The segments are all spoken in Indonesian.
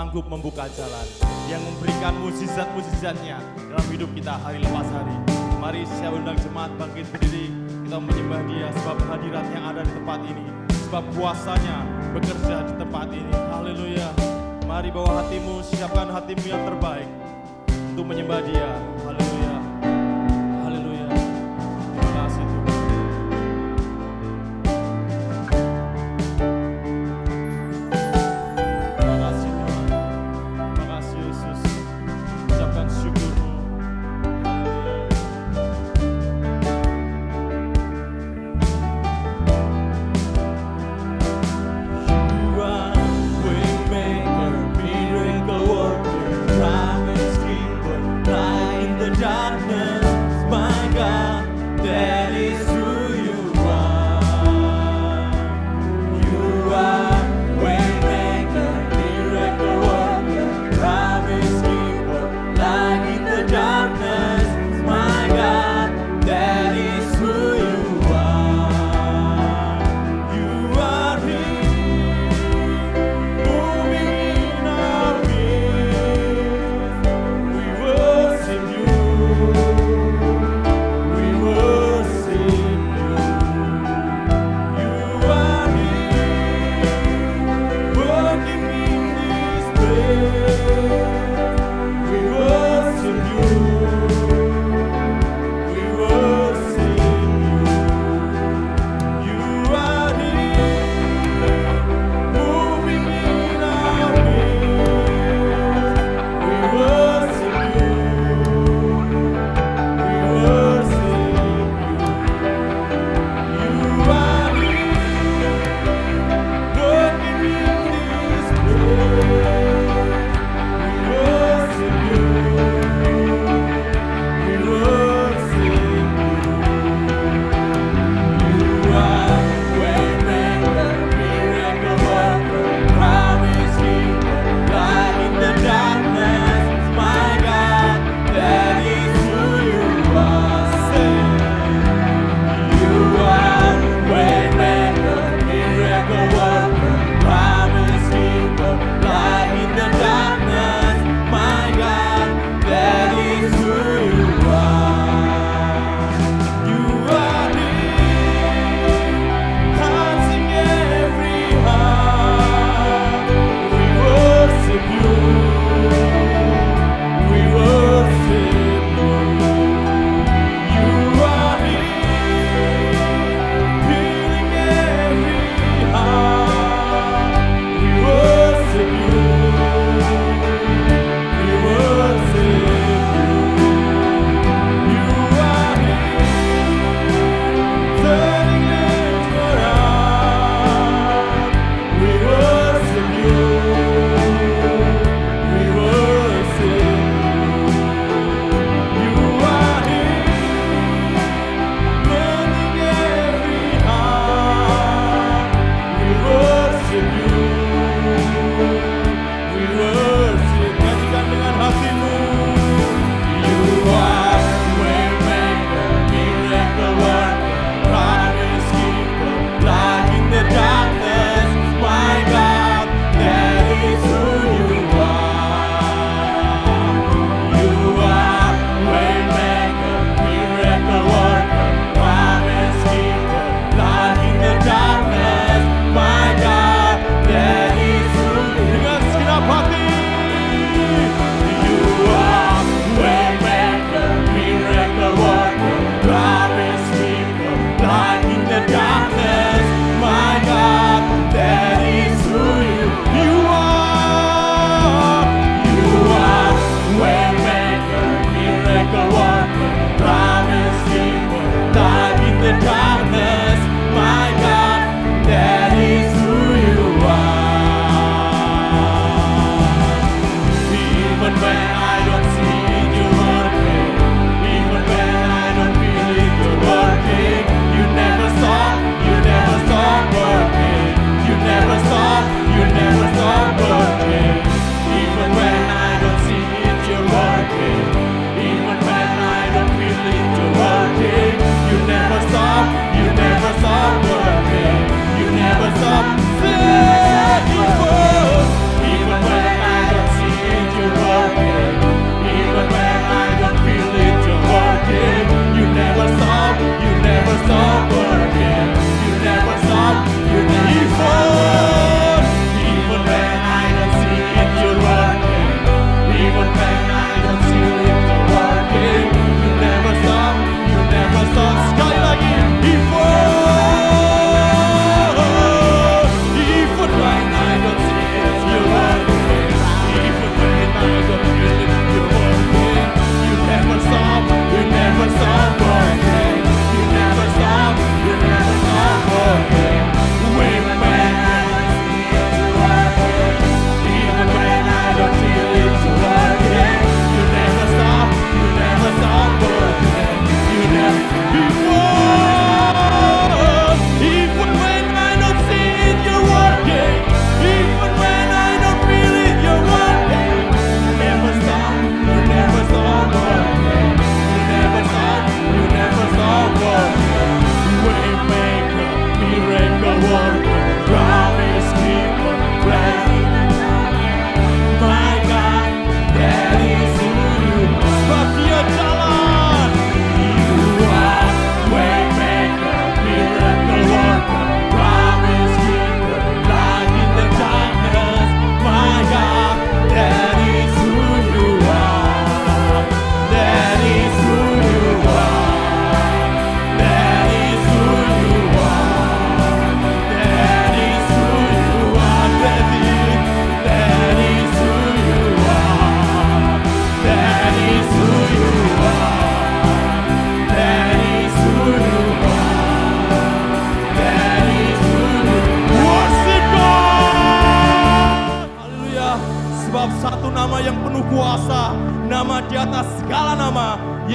sanggup membuka jalan, yang memberikan mukjizat-mukjizatnya dalam hidup kita hari lepas hari. Mari saya undang jemaat bangkit berdiri, kita menyembah Dia sebab hadiratnya ada di tempat ini, sebab kuasanya bekerja di tempat ini. Haleluya. Mari bawa hatimu, siapkan hatimu yang terbaik untuk menyembah Dia. Haleluya. Haleluya. Terima kasih Tuhan. Terima kasih Tuhan. Terima kasih Yesus. Ucapkan syukur-Mu. Stop.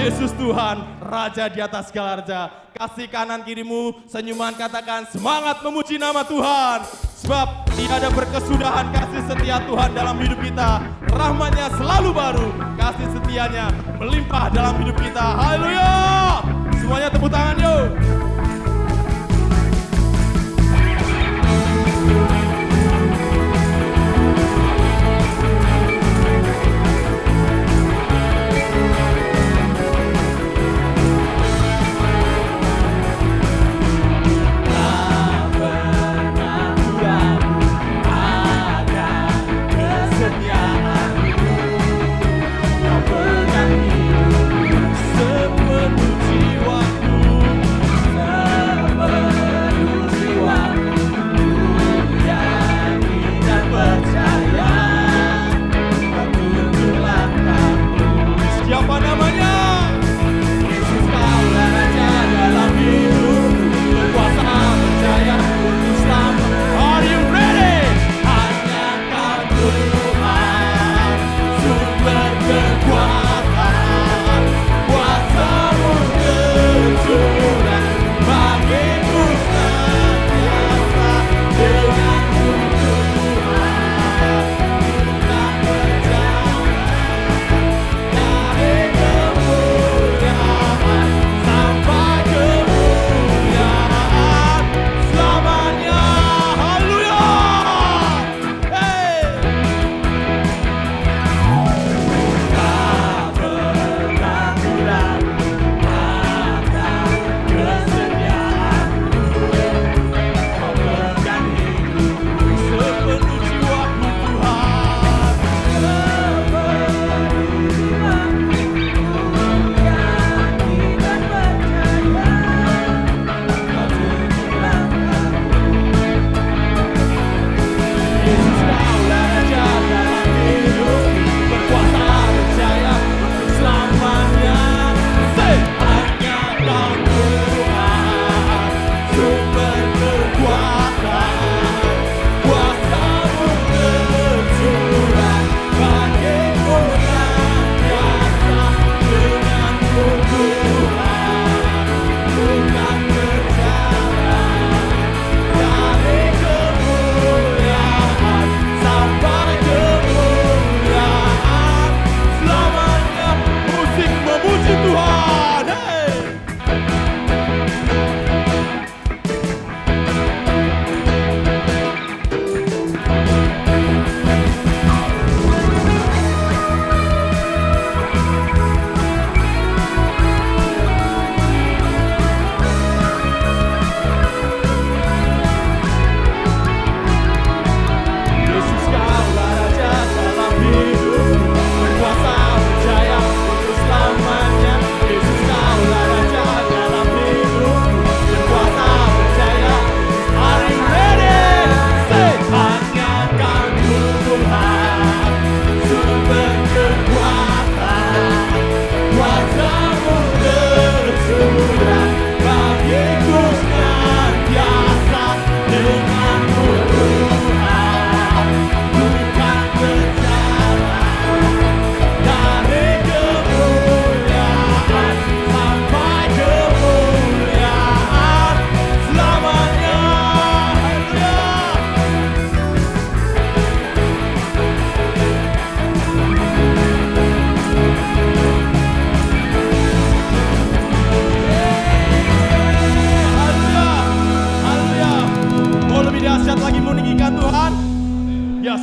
Yesus Tuhan, Raja di atas segala raja. Kasih kanan kirimu, senyuman katakan semangat memuji nama Tuhan. Sebab tiada berkesudahan kasih setia Tuhan dalam hidup kita. Rahmatnya selalu baru, kasih setianya melimpah dalam hidup kita. Haleluya! Semuanya tepuk tangan yuk.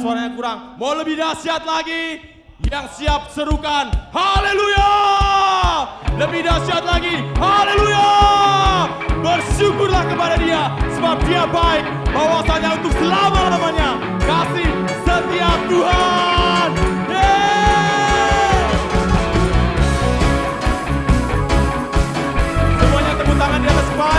suaranya kurang. Mau lebih dahsyat lagi? Yang siap serukan haleluya. Lebih dahsyat lagi haleluya. Bersyukurlah kepada Dia sebab Dia baik, bahwasanya untuk selama-lamanya kasih setia Tuhan. Semuanya tepuk tangan di atas kepala.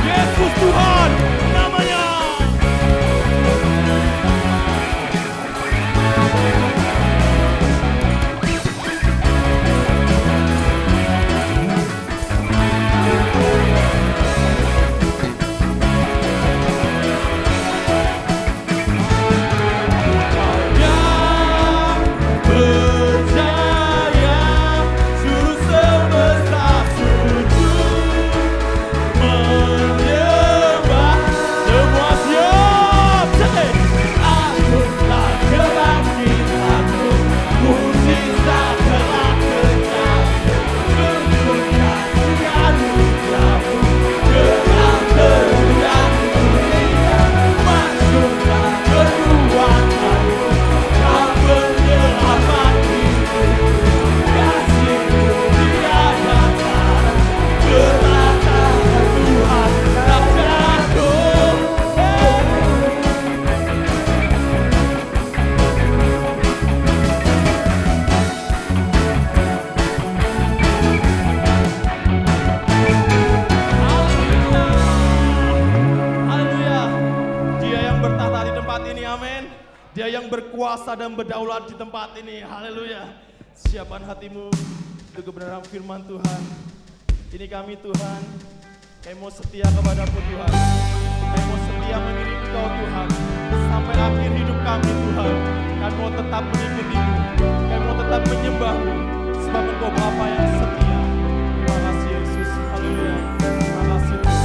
Yesus Tuhan namanya. Percaya suruh semesta sujud menyembah. Semua siap. Aku telah kebangkitanmu, mujizat telah terjadi. Bersyukur anugerahmu, gerak teguran dunia. Masuklah kekuatanmu, kau penyelamat hidup. Kasihmu tiada tara, beratakan Tuhan Rajaku. Haleluya. Dia yang bertahta di tempat ini, amin. Dia yang berkuasa dan berdaulat di tempat ini, haleluya. Siapkan hatimu untuk kebenaran firman Tuhan. Ini kami Tuhan, kami mau setia kepadamu Tuhan. Kami mau setia mengiring Engkau Tuhan, sampai akhir hidup kami Tuhan. Kami mau tetap mengikutimu, kami mau tetap menyembahmu, sebab Engkau Bapa yang setia. Terima kasih Yesus, haleluya. Terima kasih Tuhan.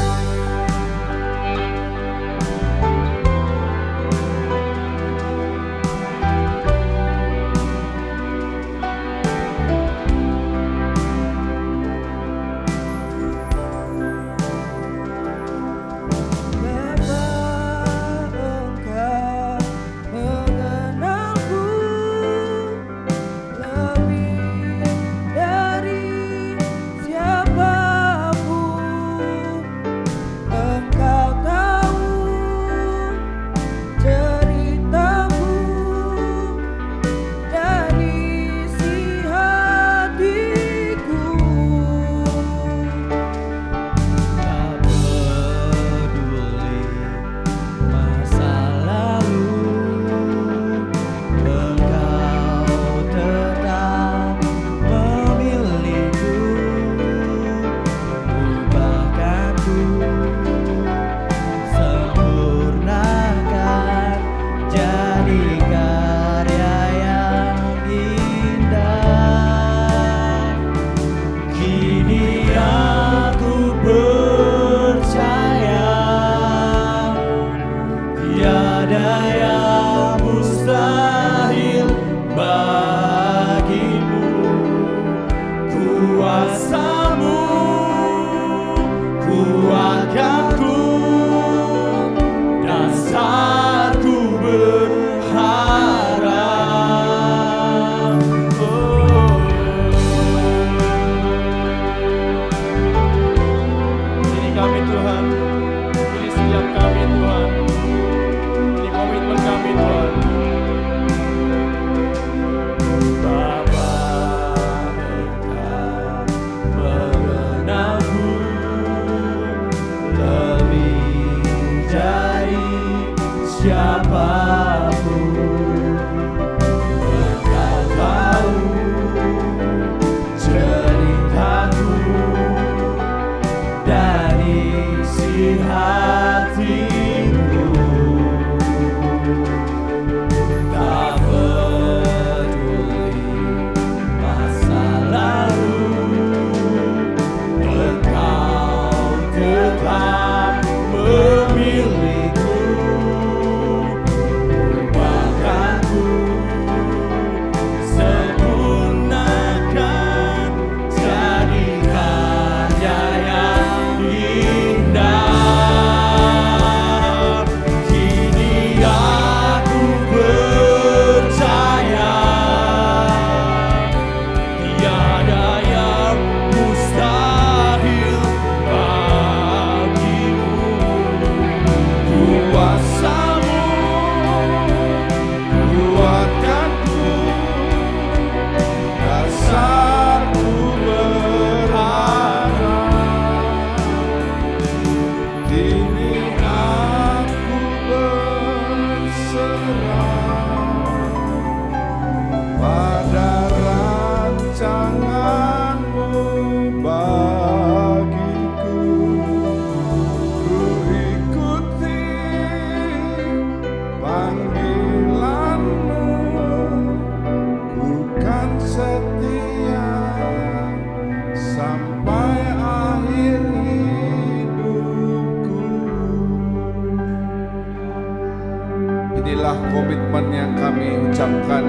adalah komitmen yang kami ucapkan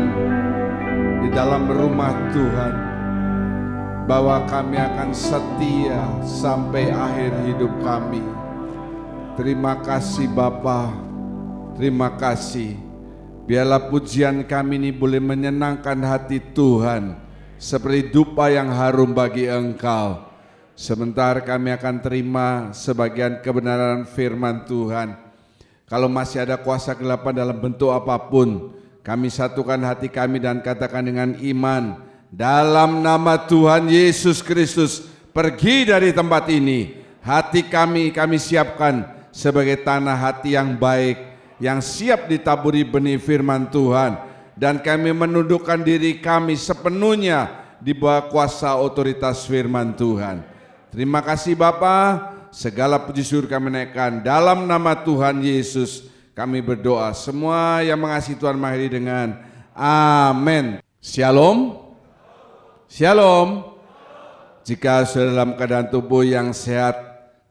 di dalam rumah Tuhan, bahwa kami akan setia sampai akhir hidup kami. Terima kasih Bapa, terima kasih. Biarlah pujian kami ini boleh menyenangkan hati Tuhan, seperti dupa yang harum bagi Engkau. Sebentar kami akan terima sebagian kebenaran firman Tuhan. Kalau masih ada kuasa kegelapan dalam bentuk apapun, kami satukan hati kami dan katakan dengan iman, dalam nama Tuhan Yesus Kristus, pergi dari tempat ini. Hati kami siapkan sebagai tanah hati yang baik, yang siap ditaburi benih firman Tuhan. Dan kami menundukkan diri kami sepenuhnya di bawah kuasa otoritas firman Tuhan. Terima kasih Bapa, segala puji syukur kami naikkan dalam nama Tuhan Yesus. Kami berdoa, semua yang mengasihi Tuhan mengakhiri dengan amin. Shalom. Shalom. Jika sudah dalam keadaan tubuh yang sehat,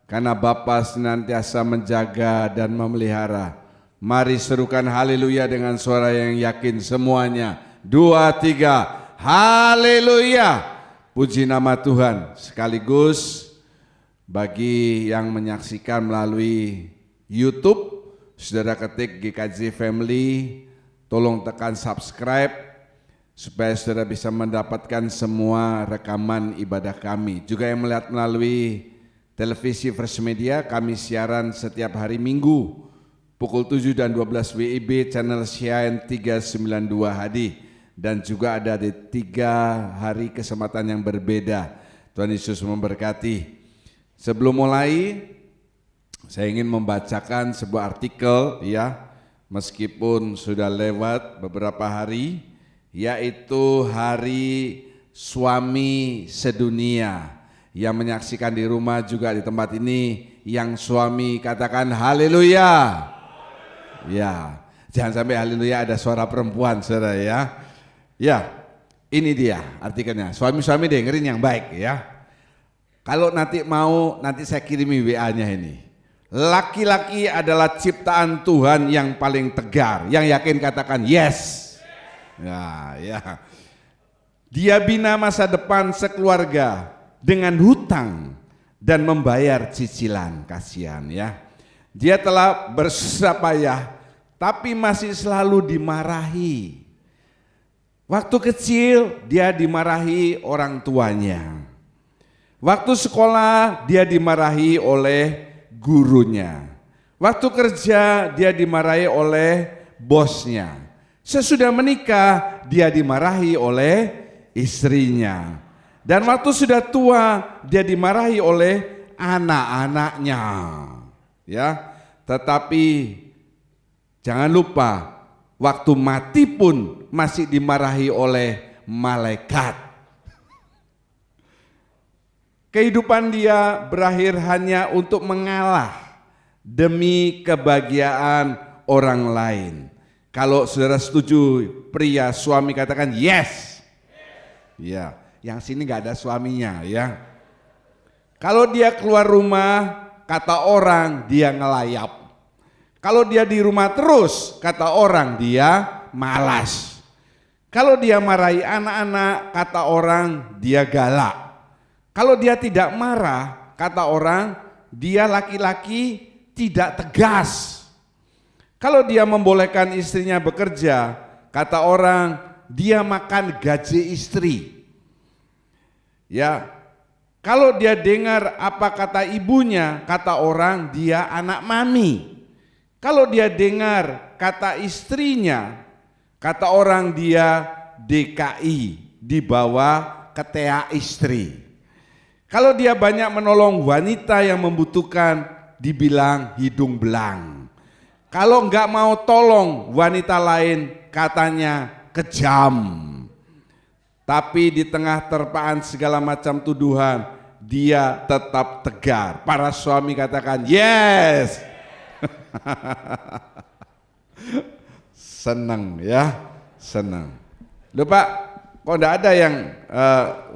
karena Bapa senantiasa menjaga dan memelihara, mari serukan haleluya dengan suara yang yakin semuanya. 2, 3, haleluya. Puji nama Tuhan. Sekaligus bagi yang menyaksikan melalui YouTube, saudara ketik GKJ Family, tolong tekan subscribe supaya saudara bisa mendapatkan semua rekaman ibadah kami. Juga yang melihat melalui televisi First Media, kami siaran setiap hari Minggu pukul 7 dan 12 WIB channel Shine 392 HD, dan juga ada di 3 hari kesempatan yang berbeda. Tuhan Yesus memberkati. Sebelum mulai, saya ingin membacakan sebuah artikel ya, meskipun sudah lewat beberapa hari, yaitu Hari Suami Sedunia. Yang menyaksikan di rumah juga di tempat ini, yang suami katakan haleluya. Ya, jangan sampai haleluya ada suara perempuan saudara ya. Ya, ini dia artikelnya. Suami-suami dengerin yang baik ya. Kalau nanti mau, nanti saya kirimi WA-nya ini. Laki-laki adalah ciptaan Tuhan yang paling tegar. Yang yakin katakan yes. Ya. Dia bina masa depan sekeluarga dengan hutang dan membayar cicilan. Kasihan ya. Dia telah bersusah payah tapi masih selalu dimarahi. Waktu kecil dia dimarahi orang tuanya. Waktu sekolah dia dimarahi oleh gurunya. Waktu kerja dia dimarahi oleh bosnya. Sesudah menikah dia dimarahi oleh istrinya. Dan waktu sudah tua dia dimarahi oleh anak-anaknya. Ya, tetapi jangan lupa waktu mati pun masih dimarahi oleh malaikat. Kehidupan dia berakhir hanya untuk mengalah demi kebahagiaan orang lain. Kalau saudara setuju, pria suami katakan yes. Ya, yang sini nggak ada suaminya ya. Kalau dia keluar rumah, kata orang dia ngelayap. Kalau dia di rumah terus, kata orang dia malas. Kalau dia marahi anak-anak, kata orang dia galak. Kalau dia tidak marah, kata orang dia laki-laki tidak tegas. Kalau dia membolehkan istrinya bekerja, kata orang dia makan gaji istri. Ya, kalau dia dengar apa kata ibunya, kata orang dia anak mami. Kalau dia dengar kata istrinya, kata orang dia DKI, di bawah ketea istri. Kalau dia banyak menolong wanita yang membutuhkan, dibilang hidung belang. Kalau enggak mau tolong wanita lain, katanya kejam. Tapi di tengah terpaan segala macam tuduhan, dia tetap tegar. Para suami katakan yes. Senang ya, senang. Loh Pak, kok enggak ada yang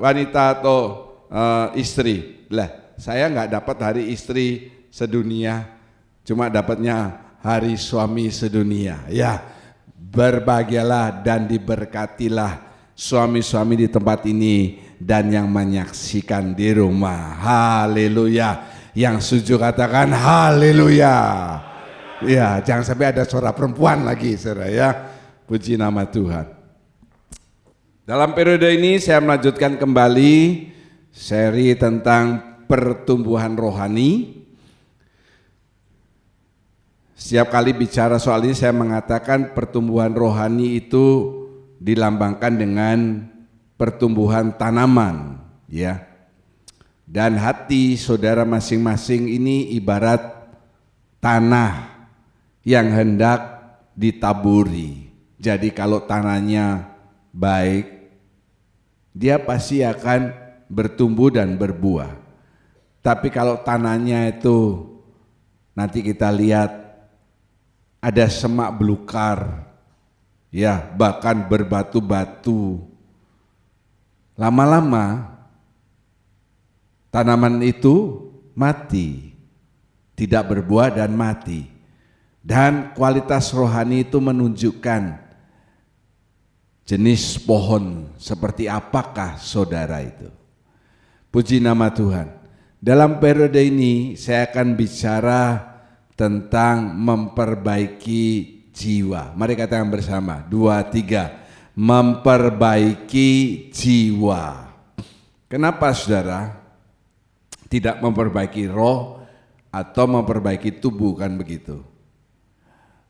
wanita atau istri? Lah, saya enggak dapat hari istri sedunia, cuma dapatnya hari suami sedunia. Ya, Berbahagialah dan diberkatilah suami-suami di tempat ini dan yang menyaksikan di rumah. Haleluya. Yang setuju katakan haleluya. Ya, jangan sampai ada suara perempuan lagi, saudara ya. Puji nama Tuhan. Dalam periode ini saya melanjutkan kembali seri tentang pertumbuhan rohani. Setiap kali bicara soal ini saya mengatakan pertumbuhan rohani itu dilambangkan dengan pertumbuhan tanaman, ya. Dan hati saudara masing-masing ini ibarat tanah yang hendak ditaburi. Jadi kalau tanahnya baik, dia pasti akan bertumbuh dan berbuah. Tapi kalau tanahnya itu nanti kita lihat ada semak belukar, ya, bahkan berbatu-batu, lama-lama tanaman itu mati, tidak berbuah dan mati. Dan kualitas rohani itu menunjukkan jenis pohon seperti apakah saudara itu. Puji nama Tuhan. Dalam periode ini saya akan bicara tentang memperbaiki jiwa. Mari katakan bersama, 2, 3. Memperbaiki jiwa. Kenapa saudara tidak memperbaiki roh atau memperbaiki tubuh, kan begitu?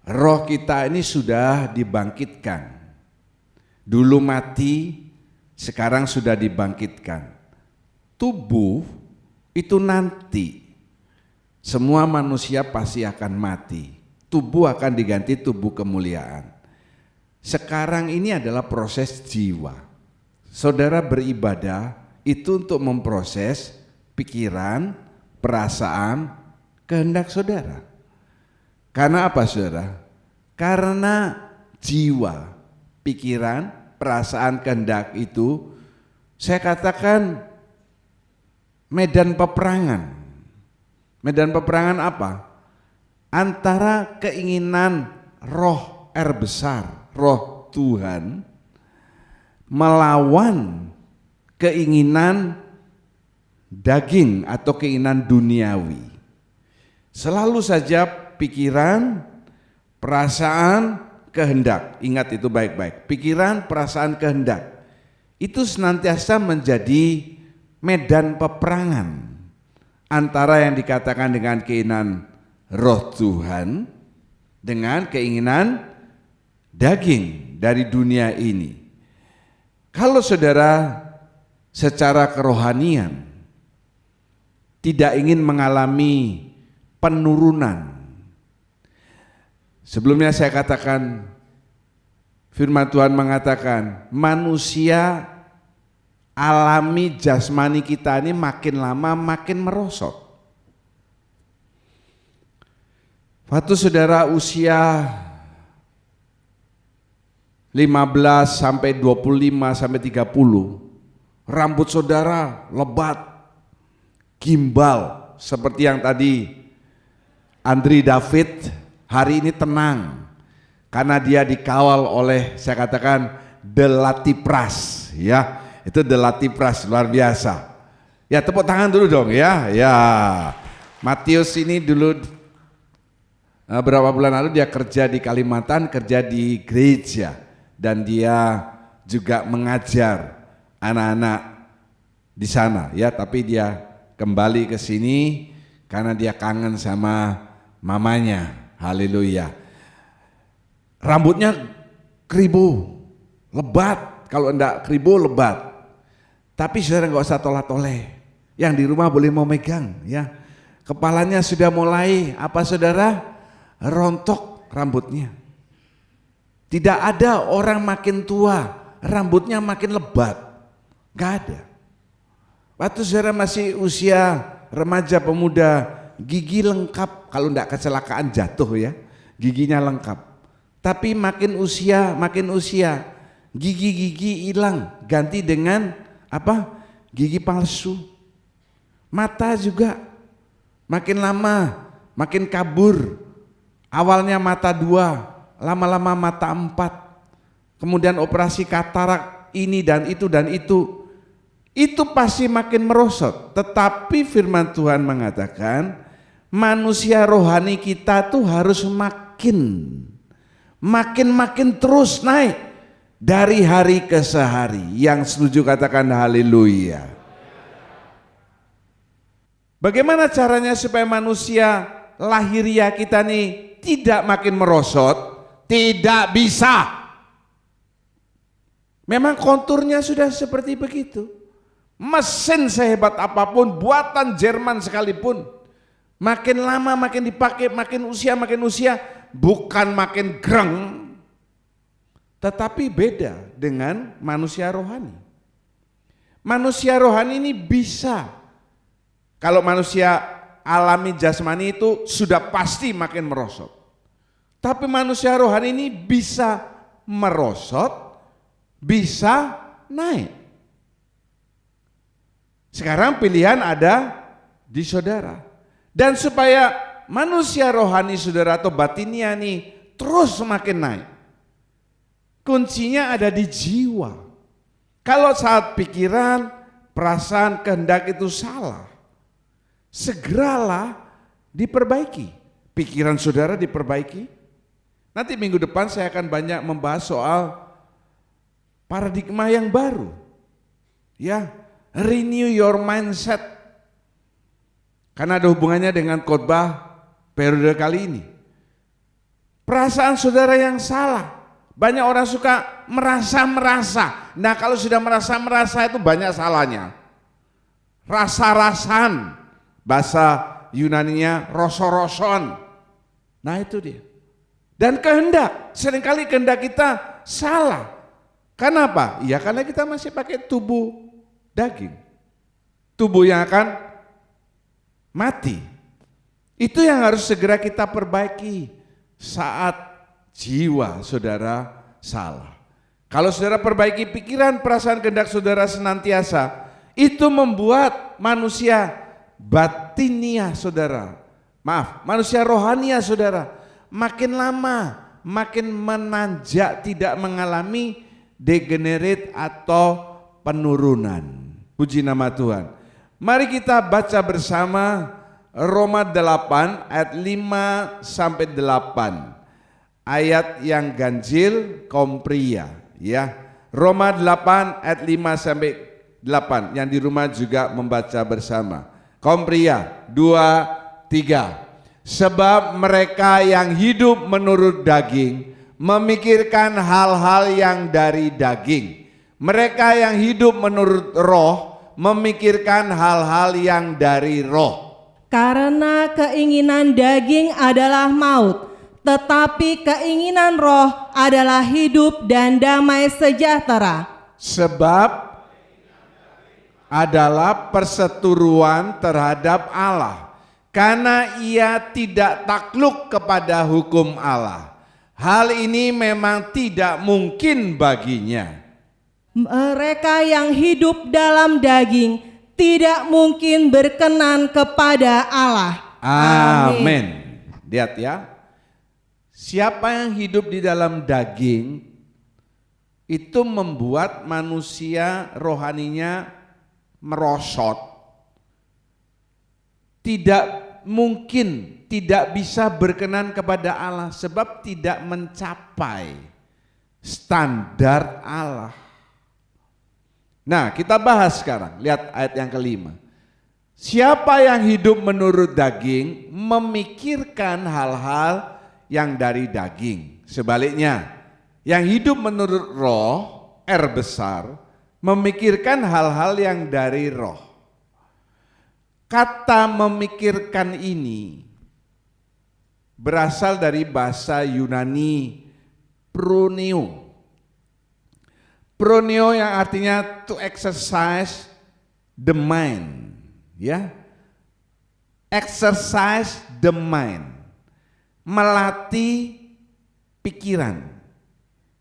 Roh kita ini sudah dibangkitkan. Dulu mati, sekarang sudah dibangkitkan. Tubuh itu nanti. Semua manusia pasti akan mati. Tubuh akan diganti tubuh kemuliaan. Sekarang ini adalah proses jiwa. Saudara beribadah itu untuk memproses pikiran, perasaan, kehendak saudara. Karena apa saudara? Karena jiwa, pikiran, perasaan, kehendak itu saya katakan medan peperangan. Medan peperangan apa? Antara keinginan roh besar, roh Tuhan, melawan keinginan daging atau keinginan duniawi. Selalu saja pikiran, perasaan, kehendak. Ingat itu baik-baik. Pikiran, perasaan, kehendak. Itu senantiasa menjadi medan peperangan antara yang dikatakan dengan keinginan roh Tuhan dengan keinginan daging dari dunia ini. Kalau saudara secara kerohanian tidak ingin mengalami penurunan, sebelumnya saya katakan firman Tuhan mengatakan manusia alami jasmani kita ini makin lama makin merosot. Waktu saudara usia 15 sampai 25 sampai 30, rambut saudara lebat, gimbal seperti yang tadi Andri David, hari ini tenang karena dia dikawal oleh, saya katakan, The Latipras, ya. Itu The Latipras, luar biasa. Ya, tepuk tangan dulu dong ya. Ya. Matius ini dulu beberapa bulan lalu dia kerja di Kalimantan, kerja di gereja, dan dia juga mengajar anak-anak di sana, ya. Tapi dia kembali ke sini karena dia kangen sama mamanya. Haleluya. Rambutnya keribu, lebat. Kalau enggak keribu, lebat. Tapi saudara nggak usah tolak-toleh. Yang di rumah boleh mau megang, ya. Kepalanya sudah mulai apa saudara? Rontok rambutnya. Tidak ada orang makin tua rambutnya makin lebat. Gak ada. Waktu saudara masih usia remaja pemuda, gigi lengkap, kalau enggak kecelakaan jatuh ya, giginya lengkap. Tapi makin usia, gigi-gigi hilang, ganti dengan apa? Gigi palsu. Mata juga makin lama makin kabur. Awalnya mata 2, lama-lama mata empat, kemudian operasi katarak ini dan itu pasti makin merosot. Tetapi firman Tuhan mengatakan manusia rohani kita tuh harus makin terus naik dari hari ke sehari. Yang setuju katakan haleluya. Bagaimana caranya supaya manusia lahiriah kita nih tidak makin merosot? Tidak bisa. Memang konturnya sudah seperti begitu. Mesin sehebat apapun, buatan Jerman sekalipun, makin lama makin dipakai, makin usia, bukan makin greng, tetapi beda dengan manusia rohani. Manusia rohani ini bisa, kalau manusia alami jasmani itu sudah pasti makin merosot. Tapi manusia rohani ini bisa merosot, bisa naik. Sekarang pilihan ada di saudara. Dan supaya manusia rohani saudara atau batinnya nih terus semakin naik, kuncinya ada di jiwa. Kalau saat pikiran, perasaan, kehendak itu salah, segeralah diperbaiki. Pikiran saudara diperbaiki. Nanti minggu depan saya akan banyak membahas soal paradigma yang baru. Ya, renew your mindset. Karena ada hubungannya dengan khotbah periode kali ini. Perasaan saudara yang salah. Banyak orang suka merasa-merasa. Nah, kalau sudah merasa-merasa itu banyak salahnya. Rasa-rasan. Bahasa Yunaninya roso-roson. Nah, itu dia. Dan kehendak, seringkali kehendak kita salah. Kenapa? Ya karena kita masih pakai tubuh daging. Tubuh yang akan mati. Itu yang harus segera kita perbaiki saat jiwa saudara salah. Kalau saudara perbaiki pikiran, perasaan, kehendak saudara senantiasa, itu membuat manusia batiniah saudara, manusia rohania saudara, makin lama makin menanjak, tidak mengalami degenerate atau penurunan. Puji nama Tuhan. Mari kita baca bersama Roma 8 ayat 5 sampai 8. Ayat yang ganjil kompria ya. Roma 8 ayat 5 sampai 8. Yang di rumah juga membaca bersama. Kompria 2, 3. Sebab mereka yang hidup menurut daging memikirkan hal-hal yang dari daging. Mereka yang hidup menurut roh memikirkan hal-hal yang dari roh. Karena keinginan daging adalah maut, tetapi keinginan roh adalah hidup dan damai sejahtera. Sebab adalah perseteruan terhadap Allah. Karena ia tidak takluk kepada hukum Allah. Hal ini memang tidak mungkin baginya. Mereka yang hidup dalam daging tidak mungkin berkenan kepada Allah. Amin. Lihat ya. Siapa yang hidup di dalam daging itu membuat manusia rohaninya merosot. Tidak mungkin, tidak bisa berkenan kepada Allah sebab tidak mencapai standar Allah. Nah, kita bahas sekarang. Lihat ayat yang kelima. Siapa yang hidup menurut daging memikirkan hal-hal yang dari daging. Sebaliknya, yang hidup menurut roh, R besar, memikirkan hal-hal yang dari roh. Kata memikirkan ini berasal dari bahasa Yunani proneo. Proneo yang artinya to exercise the mind, ya. Exercise the mind. Melatih pikiran.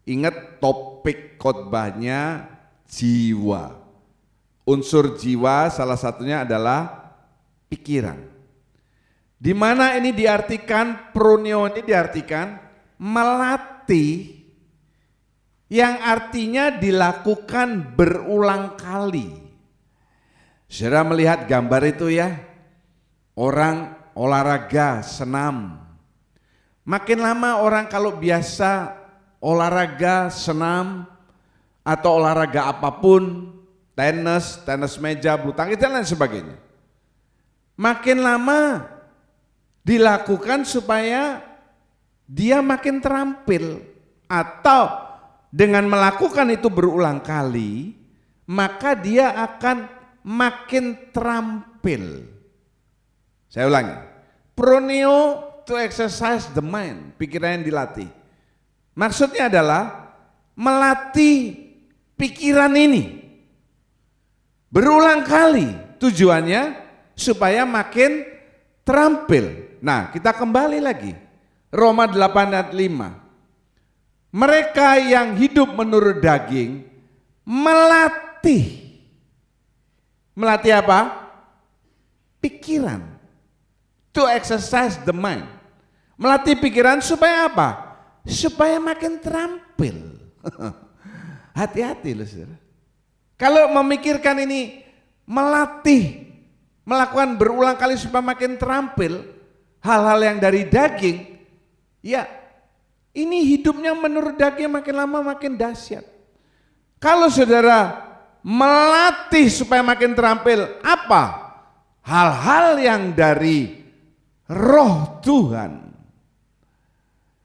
Ingat topik khotbahnya jiwa. Unsur jiwa salah satunya adalah pikiran. Di mana ini diartikan, proneo ini diartikan melatih melatih yang artinya dilakukan berulang kali. Saudara melihat gambar itu ya, orang olahraga senam. Makin lama orang kalau biasa olahraga senam atau olahraga apapun, tenis meja, bulu tangkis dan lain sebagainya, makin lama dilakukan supaya dia makin terampil, atau dengan melakukan itu berulang kali maka dia akan makin terampil. Saya ulangi, proneo to exercise the mind, pikiran yang dilatih. Maksudnya adalah melatih pikiran ini berulang kali, tujuannya supaya makin terampil. Nah, kita kembali lagi, Roma 8 ayat 5. Mereka yang hidup menurut daging melatih apa? Pikiran. To exercise the mind. Melatih pikiran supaya apa? Supaya makin terampil. Hati-hati loh saudara. Kalau memikirkan ini, melakukan berulang kali supaya makin terampil, hal-hal yang dari daging, ya ini hidupnya menurut daging makin lama makin dahsyat. Kalau saudara melatih supaya makin terampil, apa? Hal-hal yang dari roh Tuhan,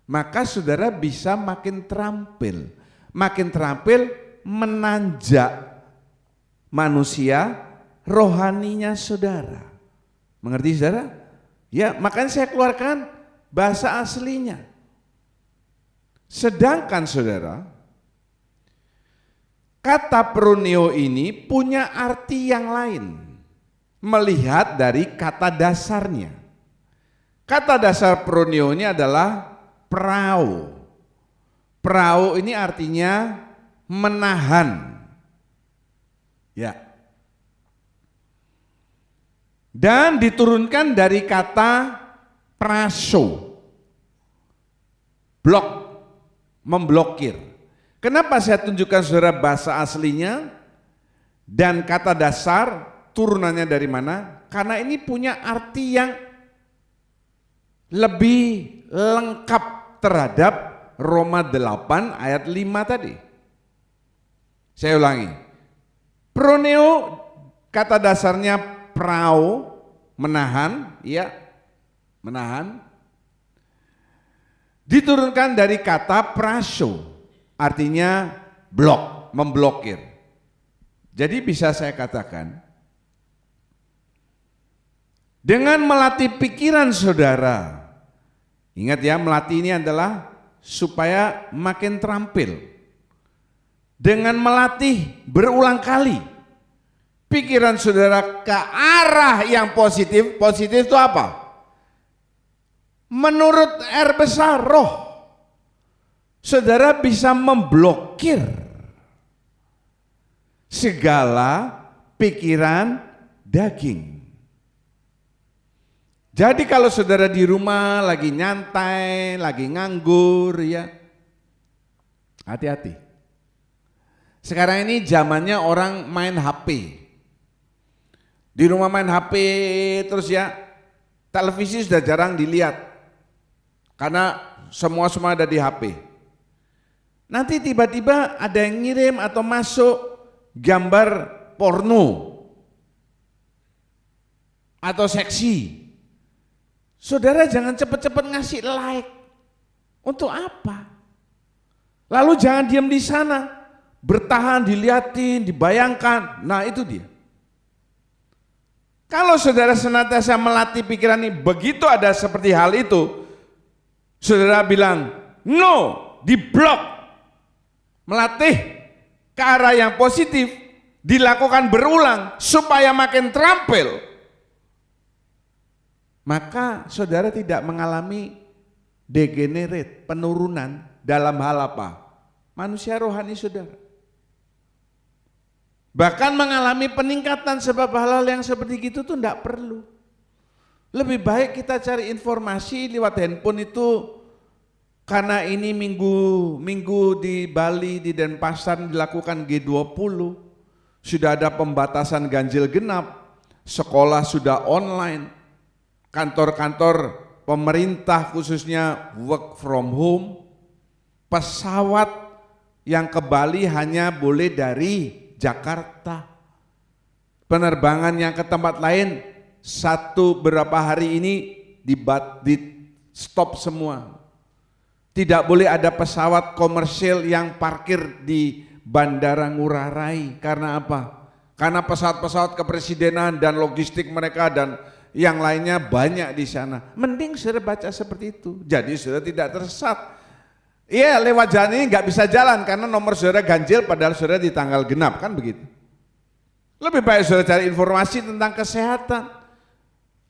maka saudara bisa makin terampil menanjak manusia rohaninya saudara. Mengerti saudara? Ya, makanya saya keluarkan bahasa aslinya. Sedangkan saudara, kata proneo ini punya arti yang lain, melihat dari kata dasarnya. Kata dasar proneo ini adalah prao. Prao ini artinya menahan. Ya. Dan diturunkan dari kata praso. Blok, memblokir. Kenapa saya tunjukkan saudara bahasa aslinya dan kata dasar turunannya dari mana? Karena ini punya arti yang lebih lengkap terhadap Roma 8 ayat 5 tadi. Saya ulangi. Proneo kata dasarnya prao, menahan, ya, menahan. Diturunkan dari kata praso, artinya blok, memblokir. Jadi bisa saya katakan, dengan melatih pikiran saudara, ingat ya, melatih ini adalah supaya makin terampil. Dengan melatih berulang kali pikiran saudara ke arah yang positif, positif itu apa? Menurut R besar roh, saudara bisa memblokir segala pikiran daging. Jadi kalau saudara di rumah lagi nyantai, lagi nganggur, ya hati-hati. Sekarang ini zamannya orang main HP. Di rumah main HP terus ya, televisi sudah jarang dilihat karena semua ada di HP. Nanti tiba-tiba ada yang ngirim atau masuk gambar porno atau seksi. Saudara jangan cepat-cepat ngasih like. Untuk apa? Lalu jangan diam di sana, bertahan, dilihatin, dibayangkan. Nah itu dia. Kalau saudara senantiasa melatih pikiran ini, begitu ada seperti hal itu, saudara bilang, no, diblok. Melatih ke arah yang positif, dilakukan berulang supaya makin terampil. Maka saudara tidak mengalami degenerate, penurunan dalam hal apa? Manusia rohani saudara. Bahkan mengalami peningkatan, sebab hal-hal yang seperti itu tuh tidak perlu. Lebih baik kita cari informasi lewat handphone itu Karena ini minggu di Bali, di Denpasar dilakukan G20, sudah ada pembatasan ganjil genap, sekolah sudah online, kantor-kantor pemerintah khususnya work from home, pesawat yang ke Bali hanya boleh dari Jakarta. Penerbangan yang ke tempat lain beberapa hari ini di stop semua. Tidak boleh ada pesawat komersil yang parkir di Bandara Ngurah Rai. Karena apa? Karena pesawat-pesawat kepresidenan dan logistik mereka dan yang lainnya banyak di sana. Mending saudara baca seperti itu. Jadi saudara tidak tersesat. Iya, lewat jalan ini nggak bisa jalan karena nomor saudara ganjil padahal saudara di tanggal genap, kan begitu. Lebih baik saudara cari informasi tentang kesehatan.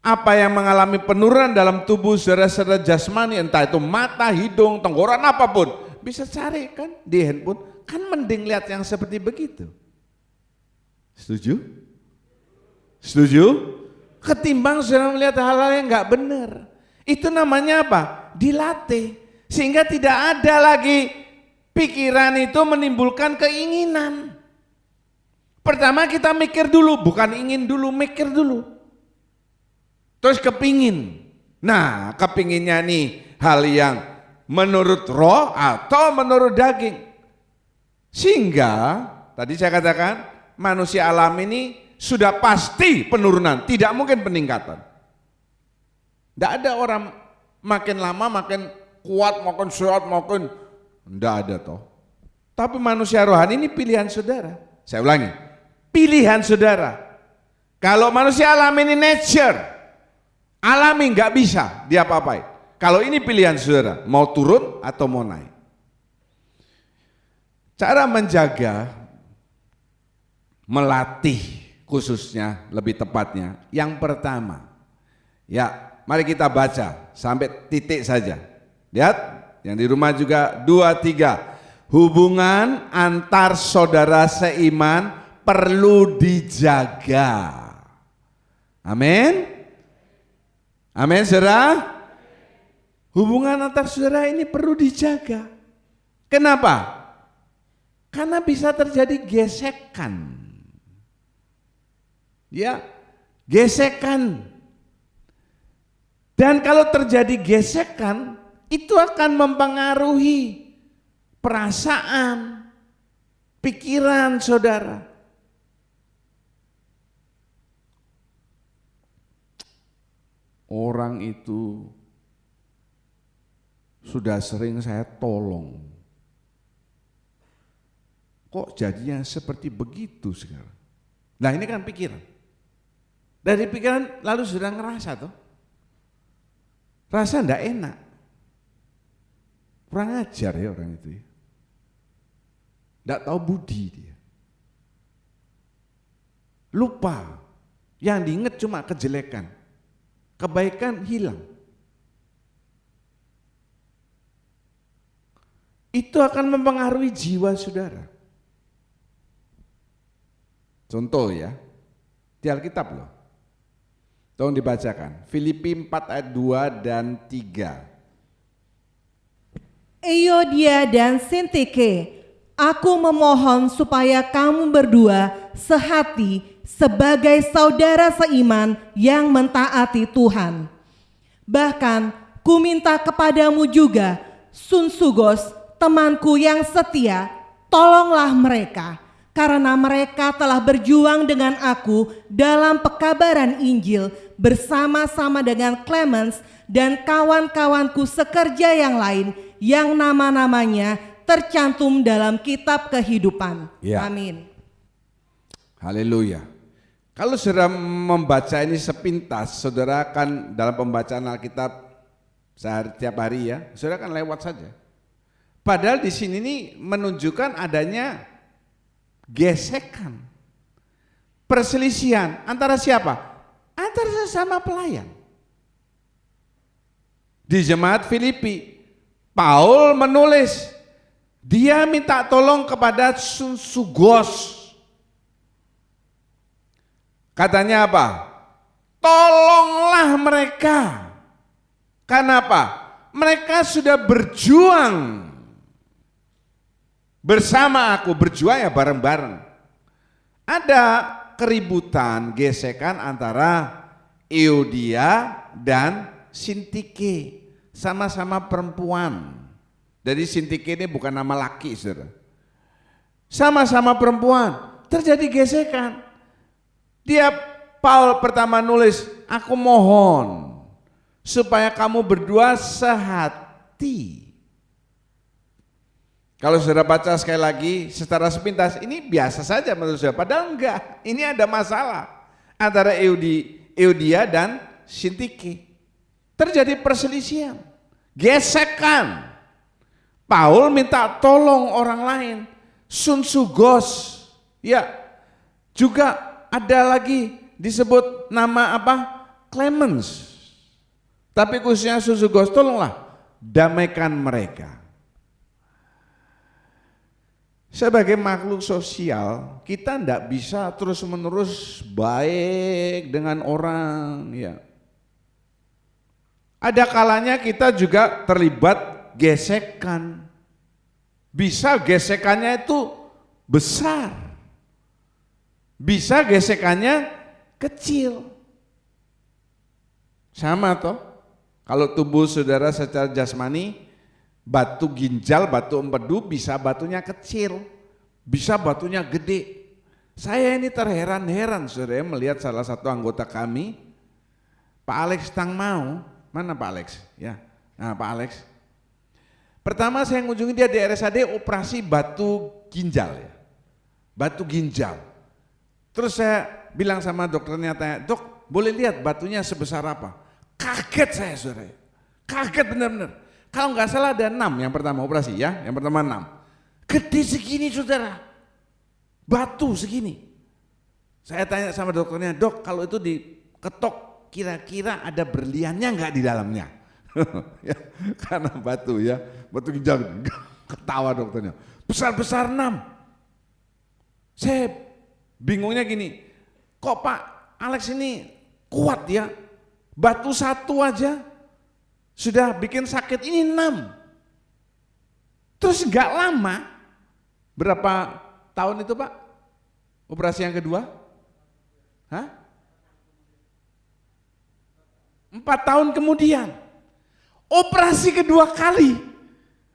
Apa yang mengalami penurunan dalam tubuh saudara secara jasmani, entah itu mata, hidung, tenggorokan, apapun, bisa cari kan di handphone. Kan mending lihat yang seperti begitu. Setuju? Setuju? Ketimbang saudara melihat hal-hal yang nggak benar. Itu namanya apa? Dilatih. Sehingga tidak ada lagi pikiran itu menimbulkan keinginan. Pertama kita mikir dulu, bukan ingin dulu, mikir dulu. Terus kepingin. Nah, kepinginnya nih hal yang menurut roh atau menurut daging. Sehingga tadi saya katakan manusia alam ini sudah pasti penurunan, tidak mungkin peningkatan. Tidak ada orang makin lama makin kuat, makin sehat, makin tidak ada toh. Tapi manusia rohani ini pilihan saudara. Saya ulangi, pilihan saudara. Kalau manusia alam ini nature, alami nggak bisa diapa-apain. Kalau ini pilihan saudara, mau turun atau mau naik. Cara menjaga, melatih khususnya lebih tepatnya. Yang pertama, ya mari kita baca sampai titik saja. Lihat, yang di rumah juga 2, 3. Hubungan antar saudara seiman perlu dijaga. Amin. Amin, saudara. Hubungan antar saudara ini perlu dijaga. Kenapa? Karena bisa terjadi gesekan. Ya, gesekan. Dan kalau terjadi gesekan, itu akan mempengaruhi perasaan, pikiran saudara. Orang itu sudah sering saya tolong. Kok jadinya seperti begitu sekarang? Nah ini kan pikiran. Dari pikiran lalu sudah ngerasa tuh. Rasa enggak enak. Kurang ajar ya orang itu ya. Enggak tahu budi dia. Lupa. Yang diingat cuma kejelekan. Kebaikan hilang. Itu akan mempengaruhi jiwa saudara. Contoh ya, di Alkitab loh. Tolong dibacakan. Filipi 4 ayat 2 dan 3. Euodia dan Sintike, aku memohon supaya kamu berdua sehati sebagai saudara seiman yang mentaati Tuhan. Bahkan ku minta kepadamu juga, Sunsugos, temanku yang setia, tolonglah mereka, karena mereka telah berjuang dengan aku dalam pekabaran Injil bersama-sama dengan Clemens dan kawan-kawanku sekerja yang lain yang nama-namanya tercantum dalam kitab kehidupan. Ya. Amin. Haleluya. Kalau saudara membaca ini sepintas, saudara akan dalam pembacaan Alkitab setiap hari ya, saudara akan lewat saja. Padahal di sini nih menunjukkan adanya gesekan, perselisihan antara siapa? Antara sesama pelayan. Di jemaat Filipi, Paul menulis, dia minta tolong kepada Sunsugos. Katanya apa? Tolonglah mereka. Kenapa? mereka sudah berjuang bersama aku, berjuang ya bareng-bareng. Ada keributan, gesekan antara Euodia dan Sintike, sama-sama perempuan. Jadi Sintike ini bukan nama laki, saudara. Sama-sama perempuan, terjadi gesekan. Paul pertama nulis, aku mohon supaya kamu berdua sehati. Kalau saudara baca sekali lagi secara sepintas, ini biasa saja menurut saya, padahal enggak. Ini ada masalah antara Euodia dan Sintike. Terjadi perselisihan, gesekan. Paul minta tolong orang lain, Sunsugos, ya. Juga ada lagi disebut nama apa? Clemens. Tapi khususnya Sunsugos, tolonglah damaikan mereka. Sebagai makhluk sosial, kita tidak bisa terus-menerus baik dengan orang, ya. Ada kalanya kita juga terlibat gesekan. Bisa gesekannya itu besar, bisa gesekannya kecil. Sama toh, kalau tubuh saudara secara jasmani, batu ginjal, batu empedu bisa batunya kecil, bisa batunya gede. Saya ini terheran-heran saudara melihat salah satu anggota kami, Pak Alex Tangmau. Mana Pak Alex? Ya, nah Pak Alex. Pertama saya mengunjungi dia di RSAD operasi batu ginjal ya, batu ginjal. Terus saya bilang sama dokternya, tanya, dok boleh lihat batunya sebesar apa? Kaget saya saudara, kaget benar-benar. Kalau nggak salah ada 6 yang pertama operasi ya, yang pertama 6. Gede segini saudara, batu segini. Saya tanya sama dokternya, dok kalau itu diketok kira-kira ada berliannya nggak di dalamnya? Ya, karena batu ya, batu ginjal. Ketawa dokternya, besar-besar 6. Saya bingungnya gini, kok Pak Alex ini kuat ya, batu 1 aja sudah bikin sakit, ini 6. Terus nggak lama, berapa tahun itu Pak? Operasi yang kedua? Hah? 4 tahun kemudian, operasi kedua kali,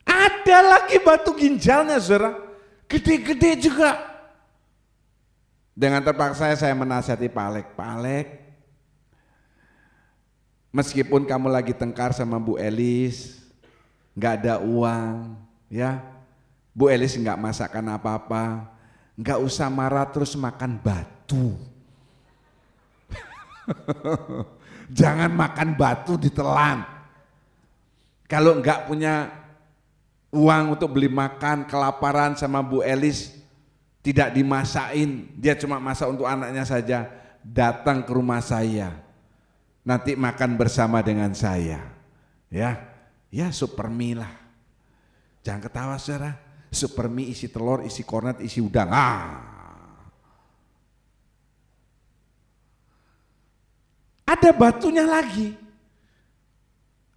ada lagi batu ginjalnya saudara, gede-gede juga. Dengan terpaksa saya menasihati Pak Alex, Pak Alex, meskipun kamu lagi tengkar sama Bu Elis, nggak ada uang, ya, Bu Elis nggak masakan apa-apa, nggak usah marah terus makan batu. Jangan makan batu ditelan. Kalau nggak punya uang untuk beli makan, kelaparan sama Bu Elis, tidak dimasain, dia cuma masak untuk anaknya saja, datang ke rumah saya. Nanti makan bersama dengan saya, ya, ya super mie lah. Jangan ketawa saudara, super mie isi telur, isi kornet, isi udang. Ada batunya lagi.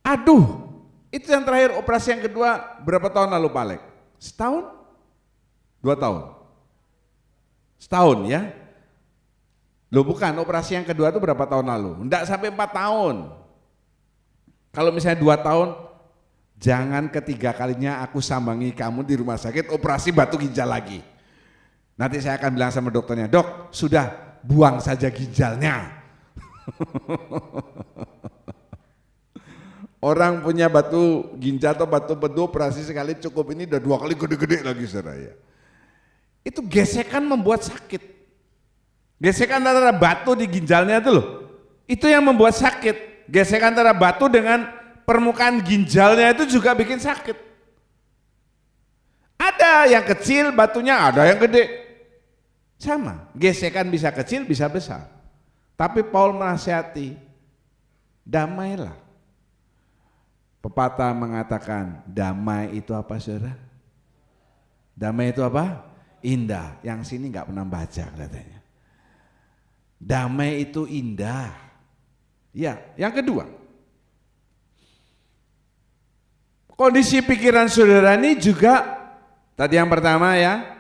Aduh, itu yang terakhir operasi yang kedua berapa tahun lalu Pak Alex? Setahun? 2 tahun? Setahun ya? Loh bukan, operasi yang kedua itu berapa tahun lalu? Enggak sampai 4 tahun. Kalau misalnya 2 tahun, jangan ketiga kalinya aku sambangi kamu di rumah sakit operasi batu ginjal lagi. Nanti saya akan bilang sama dokternya, dok sudah buang saja ginjalnya. Orang punya batu ginjal atau batu empedu operasi sekali cukup, ini udah 2 kali gede-gede lagi saudara ya. Itu gesekan membuat sakit. Gesekan antara batu di ginjalnya itu loh, itu yang membuat sakit. Gesekan antara batu dengan permukaan ginjalnya itu juga bikin sakit. Ada yang kecil batunya, ada yang gede. Sama, gesekan bisa kecil bisa besar. Tapi Paul menasihati, damailah. Pepatah mengatakan, damai itu apa saudara? Damai itu apa? Indah. Yang sini nggak pernah baca katanya. Damai itu indah. Ya, yang kedua. Kondisi pikiran saudara ini juga tadi yang pertama ya,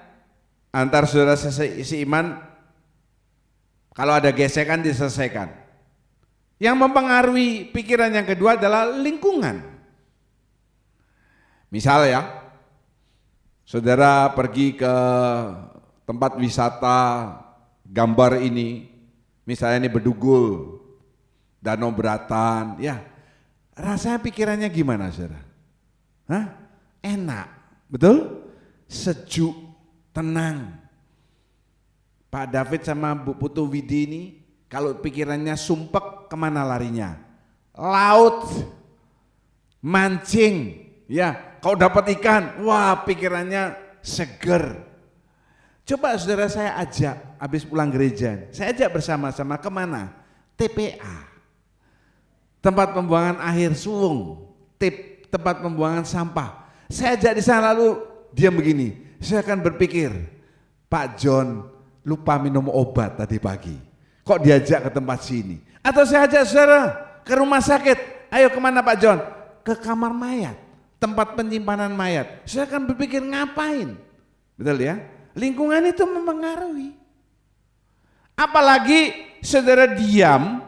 antar saudara seiman, kalau ada gesekan diselesaikan. Yang mempengaruhi pikiran yang kedua adalah lingkungan. Misal ya, saudara pergi ke tempat wisata gambar ini, misalnya ini Bedugul, Danau Beratan, ya rasanya pikirannya gimana saudara? Hah? Enak, betul? Sejuk, tenang. Pak David sama Bu Putu Widi ini kalau pikirannya sumpek kemana larinya? Laut, mancing, ya kalau dapat ikan, wah pikirannya seger. Coba saudara saya ajak habis pulang gereja, saya ajak bersama-sama kemana? TPA, tempat pembuangan akhir Suwung, tempat pembuangan sampah. Saya ajak di sana lalu dia begini, saya akan berpikir, Pak John lupa minum obat tadi pagi, kok diajak ke tempat sini? Atau saya ajak saudara ke rumah sakit, ayo kemana Pak John? Ke kamar mayat, tempat penyimpanan mayat. Saya akan berpikir ngapain? Betul ya? Lingkungan itu mempengaruhi. Apalagi saudara diam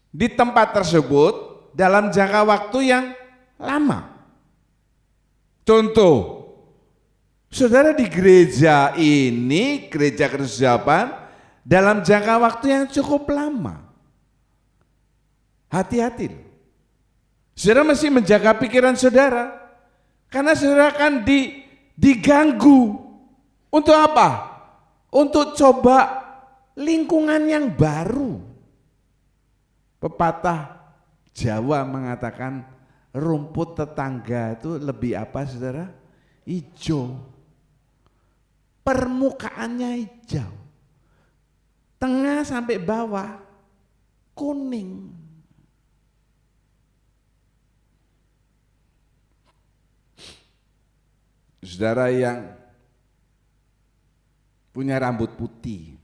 di tempat tersebut dalam jangka waktu yang lama. Contoh, saudara di gereja ini, gereja Kristus Japan, dalam jangka waktu yang cukup lama. Hati-hati. Saudara mesti menjaga pikiran saudara, karena saudara akan diganggu. Untuk apa? Untuk coba lingkungan yang baru. Pepatah Jawa mengatakan rumput tetangga itu lebih apa saudara? Hijau. Permukaannya hijau. Tengah sampai bawah kuning. Saudara yang punya rambut putih,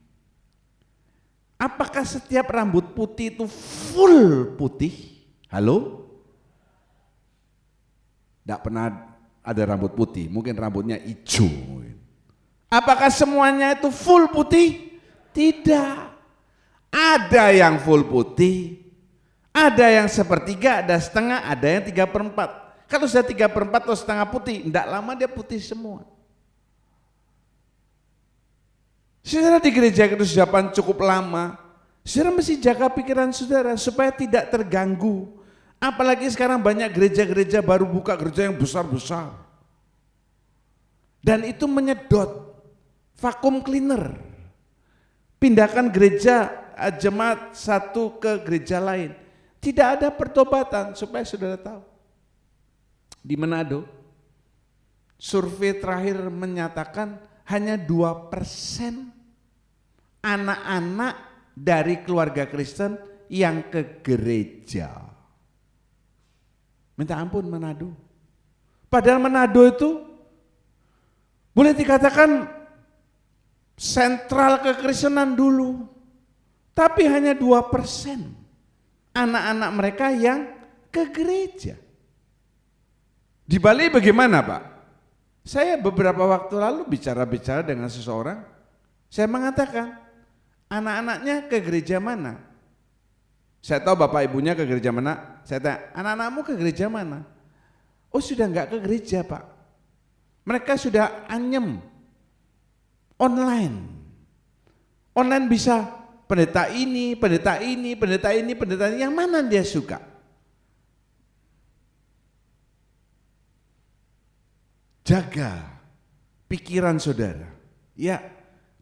apakah setiap rambut putih itu full putih? Halo? Tidak pernah ada rambut putih, mungkin rambutnya hijau. Apakah semuanya itu full putih? Tidak. Ada yang full putih, ada yang sepertiga, ada setengah, ada yang 3/4. Kalau sudah 3/4 atau setengah putih, tidak lama dia putih semua. Saudara di gereja Kristus Japan cukup lama, saudara mesti jaga pikiran saudara supaya tidak terganggu. Apalagi sekarang banyak gereja-gereja baru buka, gereja yang besar-besar. Dan itu menyedot, vakum cleaner. Pindahkan gereja jemaat satu ke gereja lain. Tidak ada pertobatan, supaya saudara tahu. Di Manado, survei terakhir menyatakan hanya 2% anak-anak dari keluarga Kristen yang ke gereja. Minta ampun Manado. Padahal Manado itu boleh dikatakan sentral kekristenan dulu. Tapi hanya 2% anak-anak mereka yang ke gereja. Di Bali bagaimana Pak? Saya beberapa waktu lalu bicara-bicara dengan seseorang, saya mengatakan, anak-anaknya ke gereja mana? Saya tahu bapak ibunya ke gereja mana, saya tanya, anak-anakmu ke gereja mana? Oh sudah enggak ke gereja Pak, mereka sudah anyem, online bisa pendeta ini, yang mana dia suka? Jaga pikiran saudara. Ya,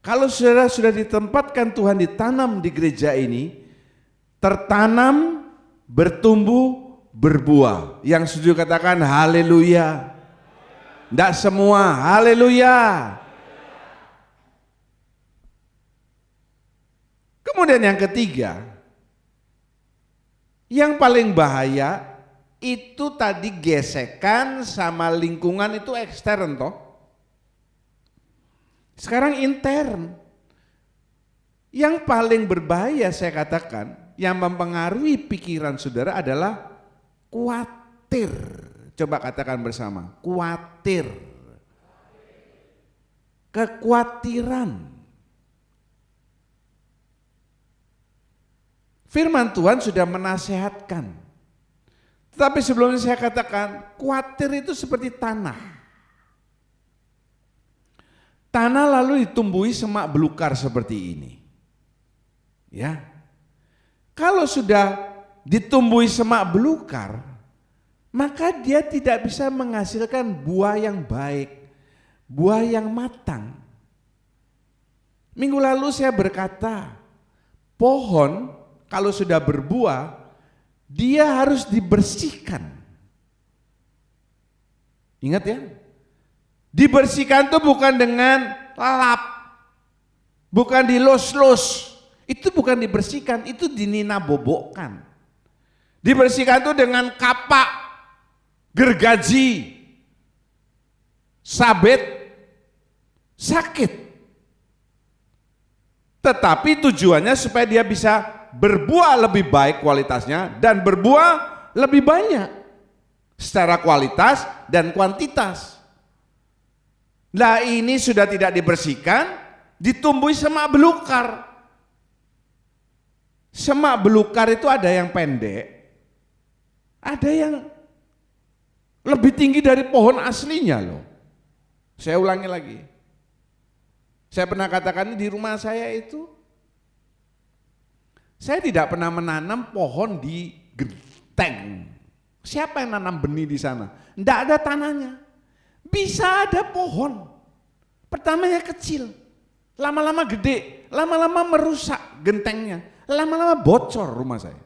kalau saudara sudah ditempatkan Tuhan, ditanam di gereja ini, tertanam, bertumbuh, berbuah. Yang setuju katakan haleluya. Tidak semua, haleluya. Kemudian yang ketiga, yang paling bahaya itu tadi gesekan sama lingkungan itu ekstern toh. Sekarang intern. Yang paling berbahaya saya katakan, yang mempengaruhi pikiran saudara adalah khawatir Coba katakan bersama, khawatir. Kekhawatiran. Firman Tuhan sudah menasehatkan. Tetapi sebelumnya saya katakan, khawatir itu seperti tanah. Tanah lalu ditumbuhi semak belukar seperti ini. Ya. Kalau sudah ditumbuhi semak belukar, maka dia tidak bisa menghasilkan buah yang baik, buah yang matang. Minggu lalu saya berkata, pohon kalau sudah berbuah, dia harus dibersihkan. Ingat ya, dibersihkan itu bukan dengan lap, bukan dilus-lus, itu bukan dibersihkan, itu dininabobokkan. Dibersihkan itu dengan kapak, gergaji, sabit, sakit. Tetapi tujuannya supaya dia bisa berbuah lebih baik kualitasnya dan berbuah lebih banyak secara kualitas dan kuantitas. Nah ini sudah tidak dibersihkan, ditumbuhi semak belukar. Semak belukar itu ada yang pendek, ada yang lebih tinggi dari pohon aslinya loh. Saya ulangi lagi. Saya pernah katakan di rumah saya itu, saya tidak pernah menanam pohon di genteng. Siapa yang nanam benih di sana? Tidak ada tanahnya. Bisa ada pohon. Pertamanya kecil, lama-lama gede, lama-lama merusak gentengnya, lama-lama bocor rumah saya.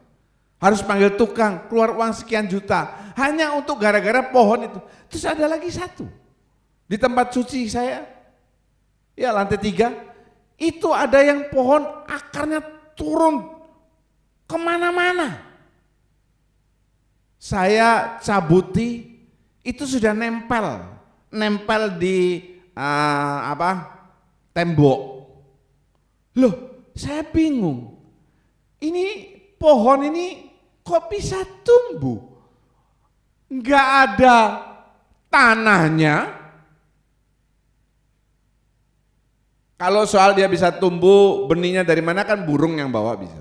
Harus panggil tukang, keluar uang sekian juta, hanya untuk gara-gara pohon itu. Terus ada lagi satu, di tempat cuci saya, ya lantai 3, itu ada yang pohon akarnya turun kemana-mana. Saya cabuti, itu sudah nempel di tembok. Loh, saya bingung. Ini pohon ini kok bisa tumbuh? Enggak ada tanahnya. Kalau soal dia bisa tumbuh, benihnya dari mana kan burung yang bawa bisa.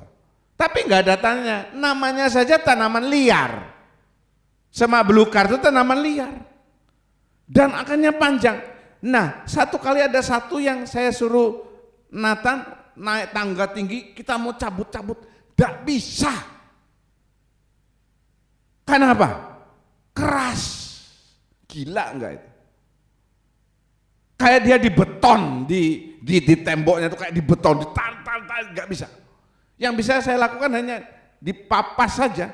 Tapi enggak ada tanahnya, namanya saja tanaman liar. Semak belukar itu tanaman liar. Dan akarnya panjang. Nah, satu kali ada satu yang saya suruh Nathan naik tangga tinggi, kita mau cabut-cabut, tidak bisa. Kenapa? Keras. Gila enggak itu? Kayak dia dibeton di temboknya itu kayak dibeton, ditahan, enggak bisa. Yang bisa saya lakukan hanya dipapas saja.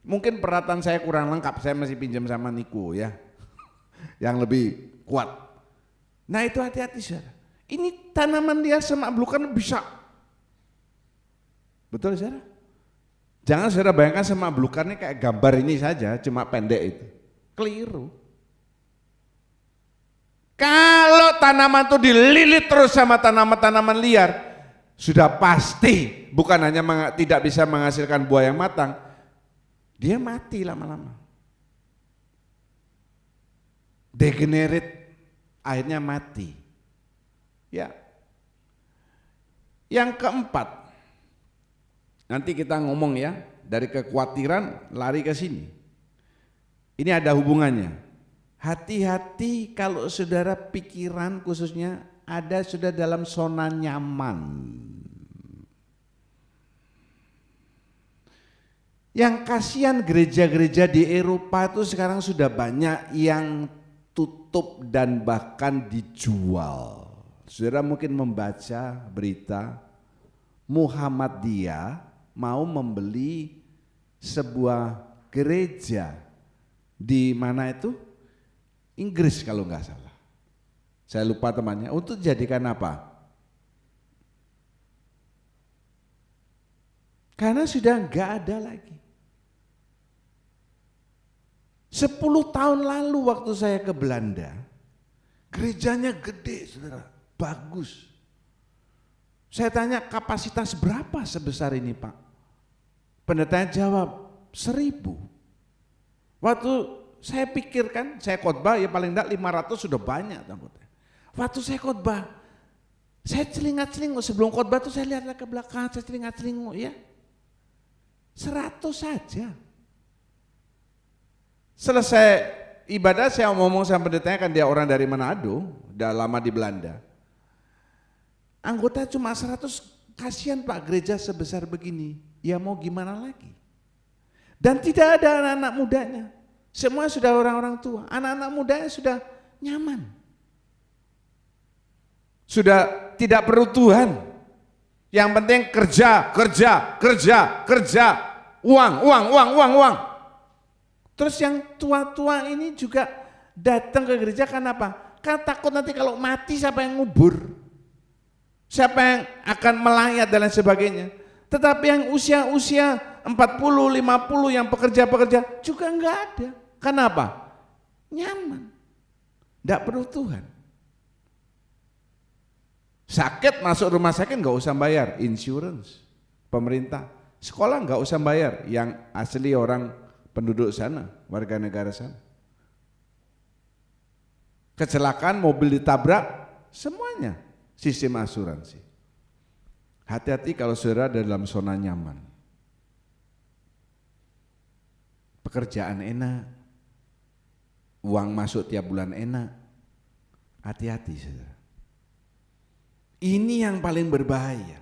Mungkin peralatan saya kurang lengkap, saya masih pinjam sama Niko ya, yang lebih kuat. Nah itu hati-hati saudara. Ini tanaman liar semak belukar bisa. Betul saudara? Jangan saudara bayangkan semak belukar ini kayak gambar ini saja, cuma pendek itu. Keliru. Kalau tanaman itu dililit terus sama tanaman-tanaman liar, sudah pasti bukan hanya tidak bisa menghasilkan buah yang matang, dia mati lama-lama. Degenerate, akhirnya mati. Ya. Yang keempat, nanti kita ngomong ya, dari kekhawatiran lari ke sini. Ini ada hubungannya. Hati-hati kalau saudara pikiran khususnya ada sudah dalam zona nyaman. Yang kasihan gereja-gereja di Eropa itu sekarang sudah banyak yang tutup dan bahkan dijual. Saudara mungkin membaca berita Muhammadiyah mau membeli sebuah gereja di mana itu? Inggris kalau nggak salah. Saya lupa temannya. Untuk jadikan apa? Karena sudah nggak ada lagi. 10 tahun lalu waktu saya ke Belanda, gerejanya gede saudara, bagus. Saya tanya kapasitas berapa sebesar ini Pak? Pendetanya jawab 1000. Waktu saya pikirkan, saya khotbah ya paling enggak 500 sudah banyak anggota. Waktu saya khotbah, saya celingat-celinguk sebelum khotbah tuh saya lihat ke belakang, saya celingat-celinguk ya. 100 saja. Selesai ibadah saya ngomong sama pendetanya, kan dia orang dari Manado, udah lama di Belanda. Anggota cuma 100, kasihan Pak, gereja sebesar begini, ya mau gimana lagi. Dan tidak ada anak-anak mudanya, semua sudah orang-orang tua, anak-anak mudanya sudah nyaman. Sudah tidak perlu Tuhan, yang penting kerja, uang. Terus yang tua-tua ini juga datang ke gereja karena apa? Karena takut nanti kalau mati siapa yang ngubur? Siapa yang akan melayat dan lain sebagainya. Tetapi yang usia-usia 40, 50 yang pekerja-pekerja juga enggak ada. Kenapa? Nyaman. Enggak perlu Tuhan. Sakit masuk rumah sakit enggak usah bayar, insurance pemerintah. Sekolah enggak usah bayar, yang asli orang penduduk sana, warga negara sana. Kecelakaan, mobil ditabrak, semuanya sistem asuransi. Hati-hati kalau saudara ada dalam zona nyaman. Pekerjaan enak, uang masuk tiap bulan enak, hati-hati saudara. Ini yang paling berbahaya.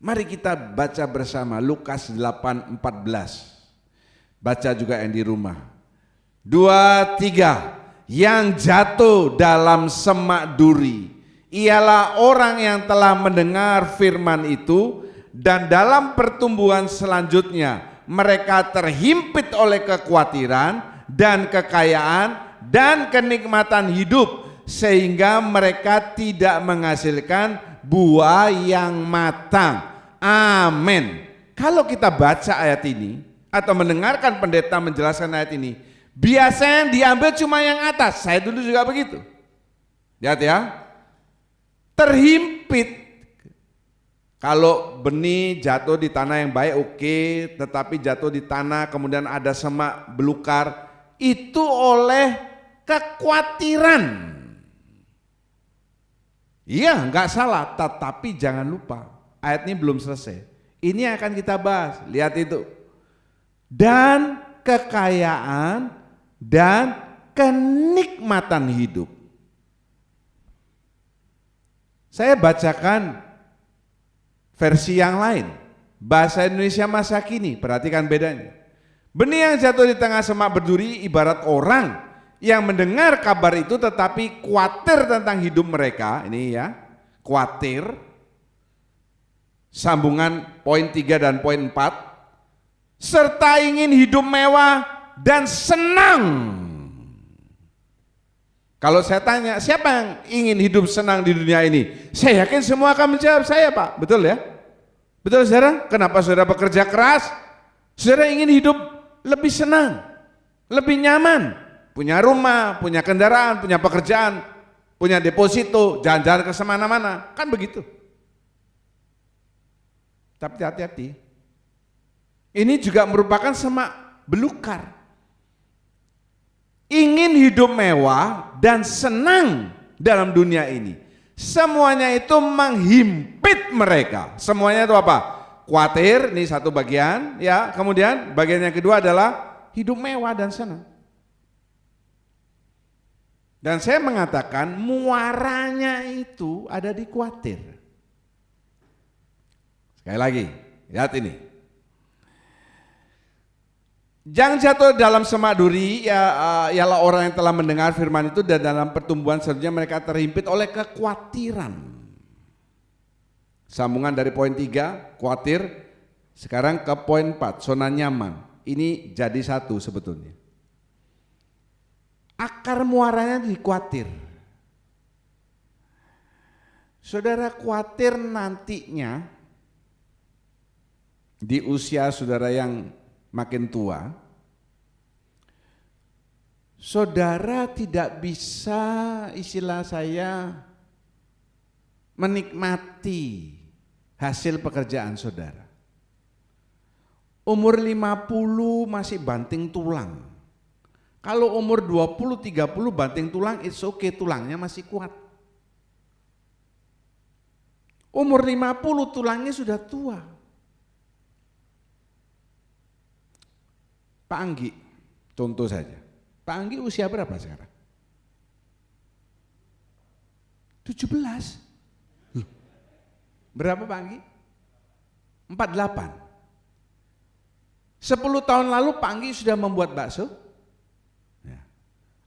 Mari kita baca bersama Lukas 8:14. Baca juga yang di rumah. 2, 3. Yang jatuh dalam semak duri ialah orang yang telah mendengar firman itu, dan dalam pertumbuhan selanjutnya mereka terhimpit oleh kekhawatiran dan kekayaan dan kenikmatan hidup, sehingga mereka tidak menghasilkan buah yang matang. Amin. Kalau kita baca ayat ini atau mendengarkan pendeta menjelaskan ayat ini, biasanya yang diambil cuma yang atas. Saya dulu juga begitu. Lihat ya, terhimpit. Kalau benih jatuh di tanah yang baik oke, tetapi jatuh di tanah kemudian ada semak belukar, itu oleh kekhawatiran. Iya, enggak salah, tetapi jangan lupa ayat ini belum selesai. Ini akan kita bahas. Lihat itu. Dan kekayaan dan kenikmatan hidup. Saya bacakan versi yang lain, bahasa Indonesia masa kini. Perhatikan bedanya. Benih yang jatuh di tengah semak berduri ibarat orang yang mendengar kabar itu tetapi khawatir tentang hidup mereka. Ini ya, khawatir. Sambungan poin 3 dan poin 4. Serta ingin hidup mewah dan senang. Kalau saya tanya, siapa yang ingin hidup senang di dunia ini? Saya yakin semua akan menjawab saya, Pak. Betul ya? Betul saudara? Kenapa saudara bekerja keras? Saudara ingin hidup lebih senang, lebih nyaman, punya rumah, punya kendaraan, punya pekerjaan, punya deposito, jalan-jalan ke semana-mana, kan begitu. Tapi hati-hati, ini juga merupakan semak belukar. Ingin hidup mewah dan senang dalam dunia ini, semuanya itu menghimpit mereka. Semuanya itu apa? Khawatir, ini satu bagian ya. Kemudian bagian yang kedua adalah hidup mewah dan senang. Dan saya mengatakan muaranya itu ada di khawatir. Sekali lagi, lihat ini. Yang jatuh dalam semak duri ialah orang yang telah mendengar firman itu, dan dalam pertumbuhan selanjutnya mereka terhimpit oleh kekhawatiran. Sambungan dari poin 3, khawatir. Sekarang ke poin 4, zona nyaman. Ini jadi satu sebetulnya. Akar muaranya di khawatir. Saudara khawatir nantinya di usia saudara yang makin tua, saudara tidak bisa, istilah saya, menikmati hasil pekerjaan saudara. Umur 50 masih banting tulang, Kalau umur 20-30 banting tulang, it's okay, tulangnya masih kuat. Umur 50 tulangnya sudah tua. Pak Anggi, contoh saja. Pak Anggi usia berapa sekarang? 17. Berapa Pak Anggi? 48. 10 tahun lalu Pak Anggi sudah membuat bakso? Ya.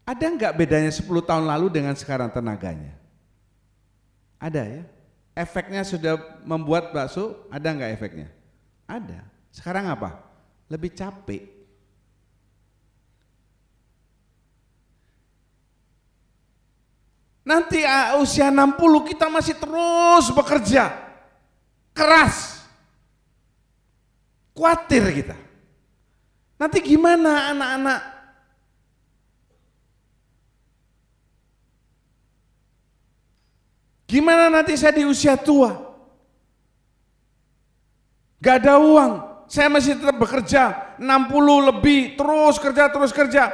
Ada enggak bedanya 10 tahun lalu dengan sekarang tenaganya? Ada ya? Efeknya sudah membuat bakso, ada enggak efeknya? Ada. Sekarang apa? Lebih capek. Nanti usia 60 kita masih terus bekerja keras. Khawatir kita. Nanti gimana anak-anak? Gimana nanti saya di usia tua? Gak ada uang, saya masih tetap bekerja 60 lebih, terus kerja.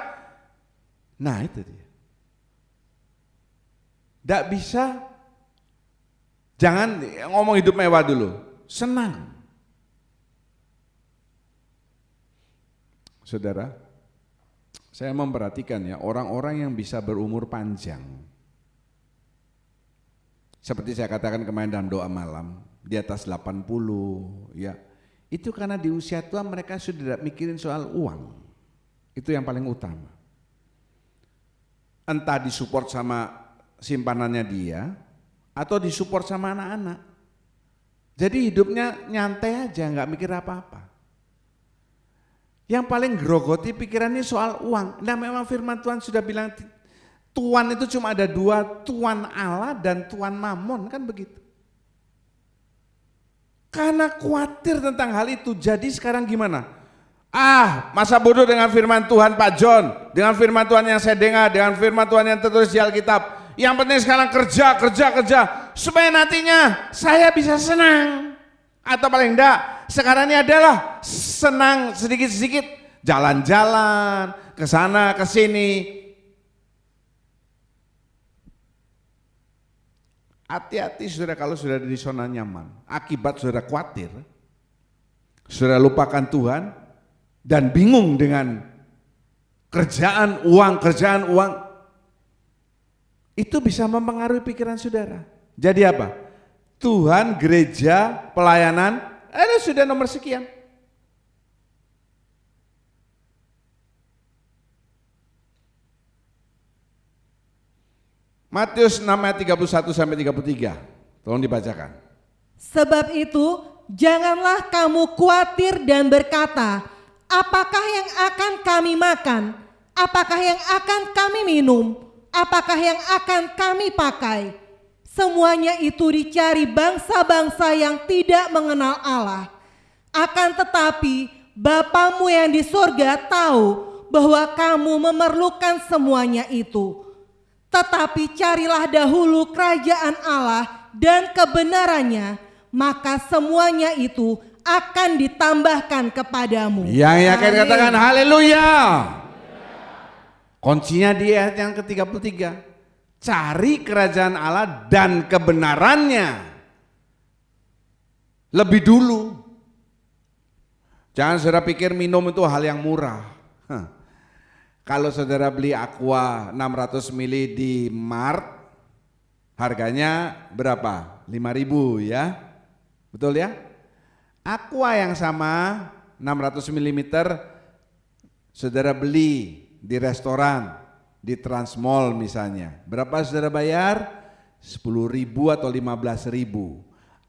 Nah itu dia. Gak bisa, jangan ngomong hidup mewah dulu, senang. Saudara, saya memperhatikan ya orang-orang yang bisa berumur panjang. Seperti saya katakan kemarin dalam doa malam, di atas 80 ya. Itu karena di usia tua mereka sudah tidak mikirin soal uang. Itu yang paling utama. Entah disupport sama simpanannya dia atau disupport sama anak-anak. Jadi hidupnya nyantai aja, nggak mikir apa-apa. Yang paling grogoti pikirannya soal uang. Nah memang firman Tuhan sudah bilang Tuan itu cuma ada dua, Tuan Allah dan Tuan Mamon, kan begitu. Karena khawatir tentang hal itu, jadi sekarang gimana? Masa bodoh dengan firman Tuhan Pak John, dengan firman Tuhan yang saya dengar, dengan firman Tuhan yang tertulis di Alkitab. Yang penting sekarang kerja, supaya nantinya saya bisa senang. Atau paling enggak, sekarang ini adalah senang sedikit-sedikit, jalan-jalan, ke sana, ke sini. Hati-hati saudara kalau sudah di zona nyaman, akibat saudara khawatir, saudara lupakan Tuhan, dan bingung dengan kerjaan uang, itu bisa mempengaruhi pikiran saudara. Jadi apa? Tuhan, gereja, pelayanan, sudah nomor sekian. Matius 6 ayat 31 sampai 33. Tolong dibacakan. Sebab itu, janganlah kamu khawatir dan berkata, apakah yang akan kami makan? Apakah yang akan kami minum? Apakah yang akan kami pakai? Semuanya itu dicari bangsa-bangsa yang tidak mengenal Allah. Akan tetapi Bapamu yang di surga tahu bahwa kamu memerlukan semuanya itu. Tetapi carilah dahulu kerajaan Allah dan kebenarannya, maka semuanya itu akan ditambahkan kepadamu. Yang yakin Amin. katakan haleluya. Kuncinya di ayat yang ke-33. Cari kerajaan Allah dan kebenarannya lebih dulu. Jangan saudara pikir minum itu hal yang murah. Kalau saudara beli Aqua 600 ml di Mart, harganya berapa? 5.000 ya, betul ya? Aqua yang sama 600 ml saudara beli di restoran, di Transmall misalnya, berapa saudara bayar? 10.000 atau 15.000.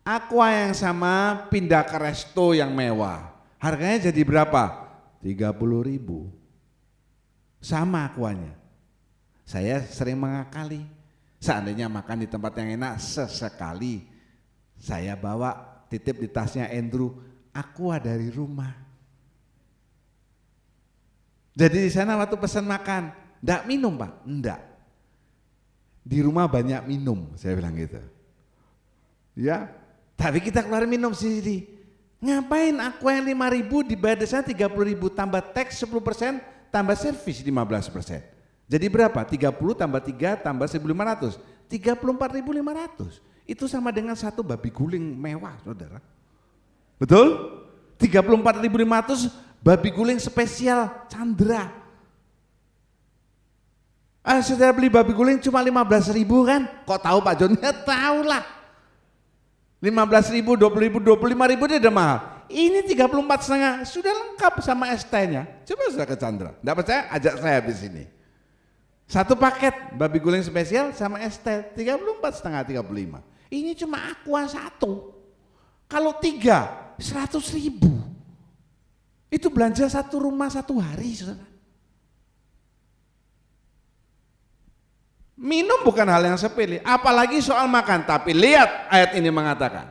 Aqua yang sama pindah ke resto yang mewah, harganya jadi berapa? 30.000. Sama aquanya. Saya sering mengakali, seandainya makan di tempat yang enak sesekali, saya bawa titip di tasnya Andrew aqua dari rumah. Jadi di sana waktu pesan makan, enggak minum Pak? Enggak. Di rumah banyak minum, saya bilang gitu. Ya, tapi kita keluar minum sendiri. Ngapain aqua yang 5.000 dibayar di sana 30.000 tambah tax 10%, tambah servis 15%. Jadi berapa? 30 tambah 3 tambah 1.500. 34.500. Itu sama dengan satu babi guling mewah, saudara. Betul? 34.500 babi guling spesial Chandra. Saudara beli babi guling cuma 15.000 kan? Kok tahu Pak John? Ya tahu lah. 15.000, 20.000, 25.000 dia udah mahal. Ini 34,5 sudah lengkap sama ST-nya. Coba sudah ke Chandra. Enggak percaya? Ajak saya habis ini. Satu paket babi guling spesial sama ST 34,5 35. Ini cuma aqua 1. Kalau 3 100.000. Itu belanja satu rumah satu hari, saudara. Minum bukan hal yang sepele, apalagi soal makan. Tapi lihat ayat ini mengatakan,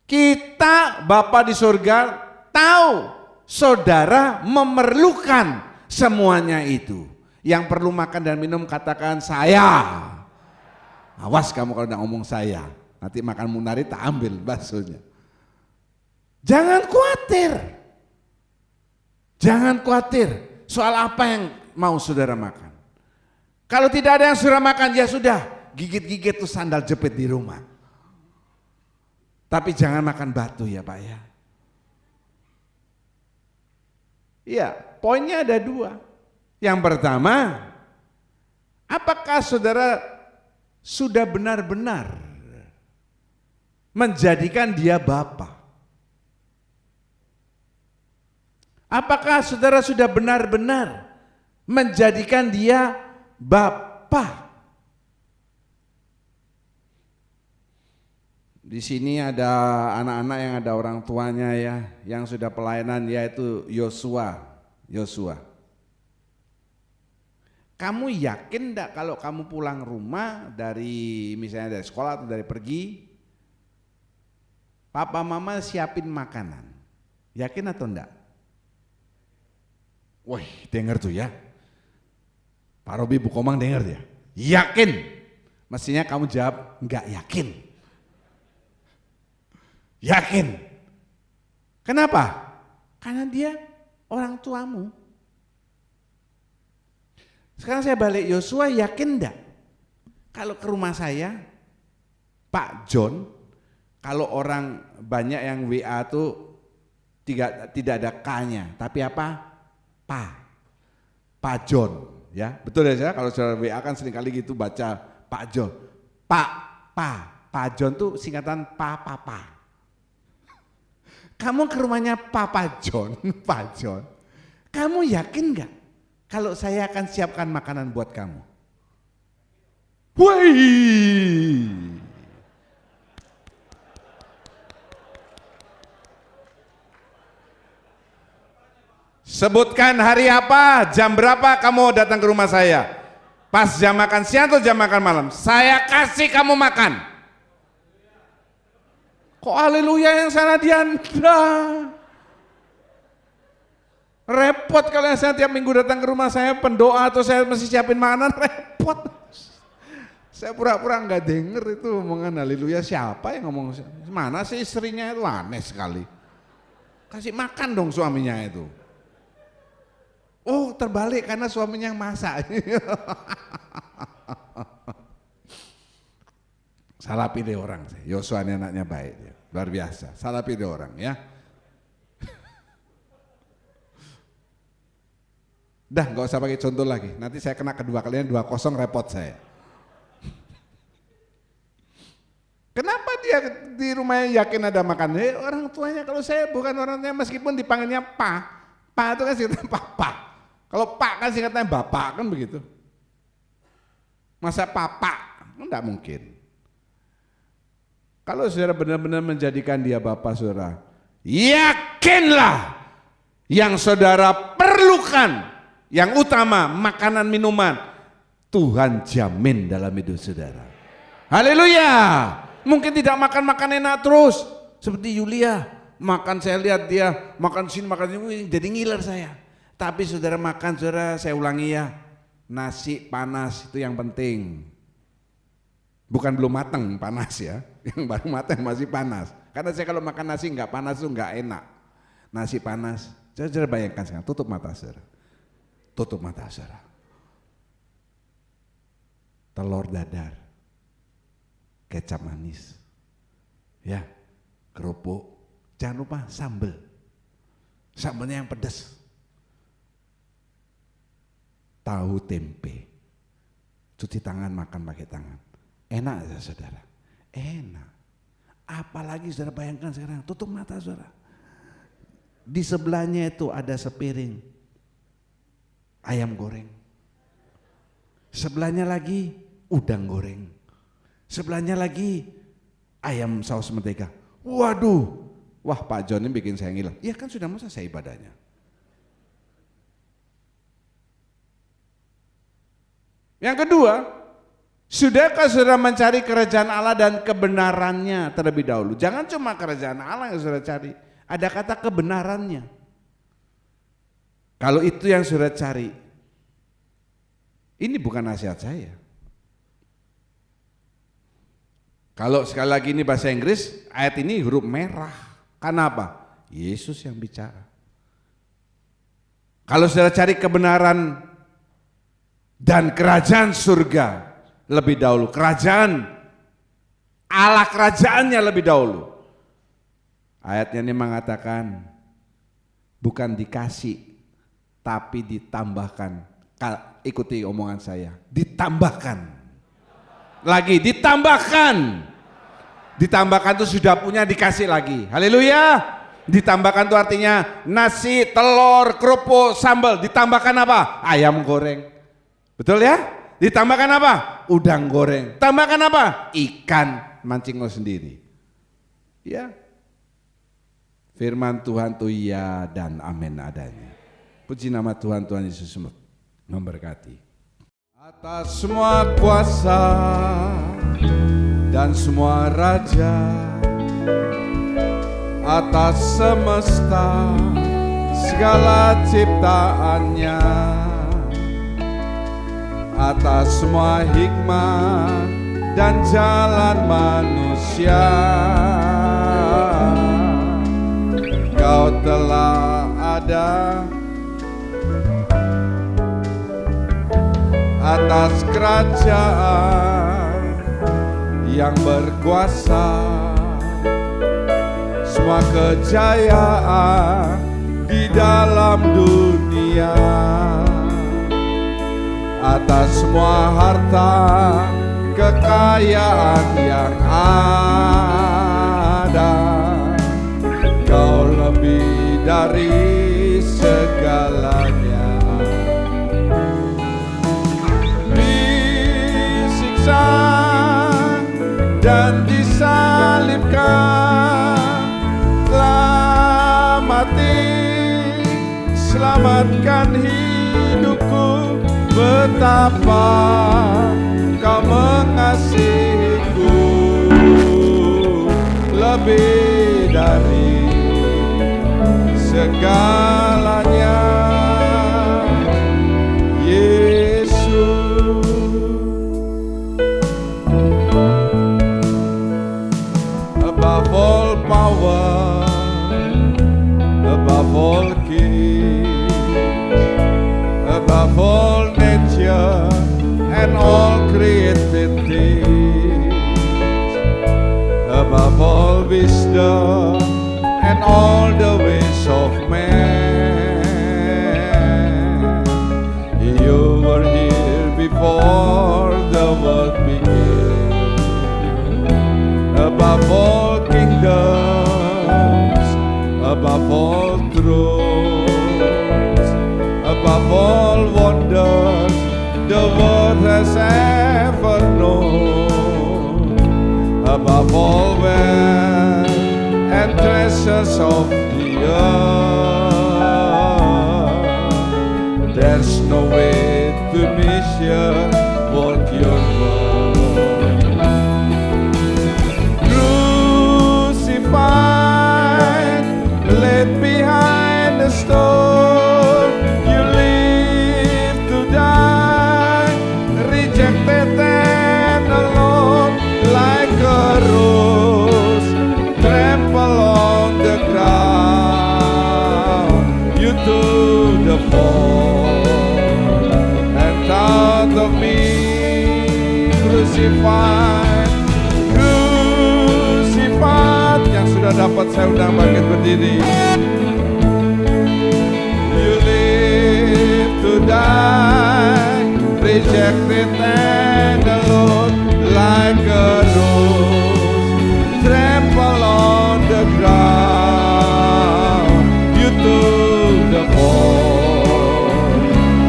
kita Bapa di surga tahu saudara memerlukan semuanya itu. Yang perlu makan dan minum katakan saya. Awas kamu kalau tidak ngomong saya, nanti makan munari tak ambil baksonya. Jangan khawatir. Jangan khawatir soal apa yang mau saudara makan. Kalau tidak ada yang saudara makan, ya sudah, gigit-gigit tuh sandal jepit di rumah. Tapi jangan makan batu ya Pak ya. Iya, poinnya ada 2. Yang pertama, apakah saudara sudah benar-benar menjadikan dia Bapa? Apakah saudara sudah benar-benar menjadikan dia Bapa? Di sini ada anak-anak yang ada orang tuanya ya, yang sudah pelayanan, yaitu Yosua. Kamu yakin enggak kalau kamu pulang rumah dari misalnya dari sekolah atau dari pergi, papa mama siapin makanan? Yakin atau enggak? Wih, denger tuh ya. Pak Robi Bu Komang denger ya. Yakin. Mestinya kamu jawab enggak yakin. Yakin. Kenapa? Karena dia orang tuamu. Sekarang saya balik, Yosua yakin enggak kalau ke rumah saya Pak John, kalau orang banyak yang WA tuh tidak ada K-nya, tapi apa? Pak John, ya betul ya saya. Kalau saudara WA kan seringkali gitu baca Pak John, Pak John tuh singkatan Papa. Kamu ke rumahnya Papa John, Pak John, kamu yakin enggak kalau saya akan siapkan makanan buat kamu? Wih. Sebutkan hari apa, jam berapa kamu datang ke rumah saya. Pas jam makan siang atau jam makan malam, saya kasih kamu makan. Kok haleluya yang sana dianda? Repot kalau saya tiap minggu datang ke rumah saya pendoa atau saya mesti siapin makanan, repot. Saya pura-pura nggak denger itu omongan haleluya. Siapa yang ngomong? Mana sih istrinya itu, aneh sekali. Kasih makan dong suaminya itu. Oh terbalik karena suaminya yang masak. Salah pilih orang. Yosua ini anaknya baik, luar biasa. Salah pilih orang ya. Dah nggak usah pakai contoh lagi, nanti saya kena kedua kalinya 2-0 repot saya. Kenapa dia di rumahnya yakin ada makan? Orang tuanya, kalau saya bukan orangnya meskipun dipanggilnya Pak itu kan singkatan Papa. Kalau Pak kan singkatan Bapak kan begitu. Masa Papa? Enggak mungkin. Kalau saudara benar-benar menjadikan dia Bapak saudara, yakinlah yang saudara perlukan. Yang utama makanan minuman Tuhan jamin dalam hidup saudara. Haleluya. Mungkin tidak makan enak terus seperti Yulia. Makan saya lihat dia makan sini makan sini jadi ngiler saya. Tapi saudara makan saudara, saya ulangi ya, nasi panas itu yang penting. Bukan belum matang panas ya, yang baru matang masih panas. Karena saya kalau makan nasi nggak panas itu nggak enak. Nasi panas. Saudara bayangkan sekarang, tutup mata saudara. Tutup mata saudara. Telur dadar, kecap manis, ya, kerupuk, jangan lupa sambal. Sambalnya yang pedas. Tahu tempe. Cuci tangan, makan pakai tangan. Enak ya saudara? Enak. Apalagi saudara bayangkan sekarang, tutup mata saudara. Di sebelahnya itu ada sepiring ayam goreng. Sebelahnya lagi udang goreng. Sebelahnya lagi ayam saus mentega. Waduh, wah Pak John ini bikin saya ngiler. Ya kan sudah mau selesai ibadahnya. Yang kedua, sudahkah saudara mencari kerajaan Allah dan kebenarannya terlebih dahulu? Jangan cuma kerajaan Allah yang saudara cari, ada kata kebenarannya. Kalau itu yang saudara cari, ini bukan nasihat saya. Kalau sekali lagi ini bahasa Inggris, ayat ini huruf merah. Kenapa? Yesus yang bicara. Kalau saudara cari kebenaran dan kerajaan surga lebih dahulu, kerajaan Allah, kerajaannya lebih dahulu. Ayatnya ini mengatakan bukan dikasih tapi ditambahkan. Ikuti omongan saya, ditambahkan. Lagi ditambahkan. Ditambahkan itu sudah punya, dikasih lagi. Haleluya. Ditambahkan itu artinya nasi, telur, kerupuk, sambal. Ditambahkan apa? Ayam goreng. Betul ya? Ditambahkan apa? Udang goreng. Tambahkan apa? Ikan, mancing lo sendiri. Ya. Firman Tuhan itu ya dan amin adanya. Puji nama Tuhan, Tuhan Yesus memberkati. Atas semua kuasa dan semua raja, atas semesta segala ciptaannya, atas semua hikmah dan jalan manusia, Kau telah ada atas kerajaan yang berkuasa, semua kejayaan di dalam dunia, atas semua harta kekayaan yang ada, Kau lebih dari segalanya. Disiksa dan disalibkan, telah mati, selamatkan hidupku. Betapa Kau mengasihiku, lebih dari segalanya, Yesus. Above all power, above all kings, above all nature and all created things, above all wisdom and all the ways of man. You were here before the world began. Above all kingdoms, above all thrones, above all wonders the world has ever known, above all wealth and treasures of the earth, there's no way to measure what your worth. Crucified, laid behind the stone, you live to die, rejected and alone, like a rose trampled on the ground. You Crucified. Yang sudah dapat saya undang bangkit berdiri. You live to die, rejected and alone, like a rose trample on the ground. You took the fall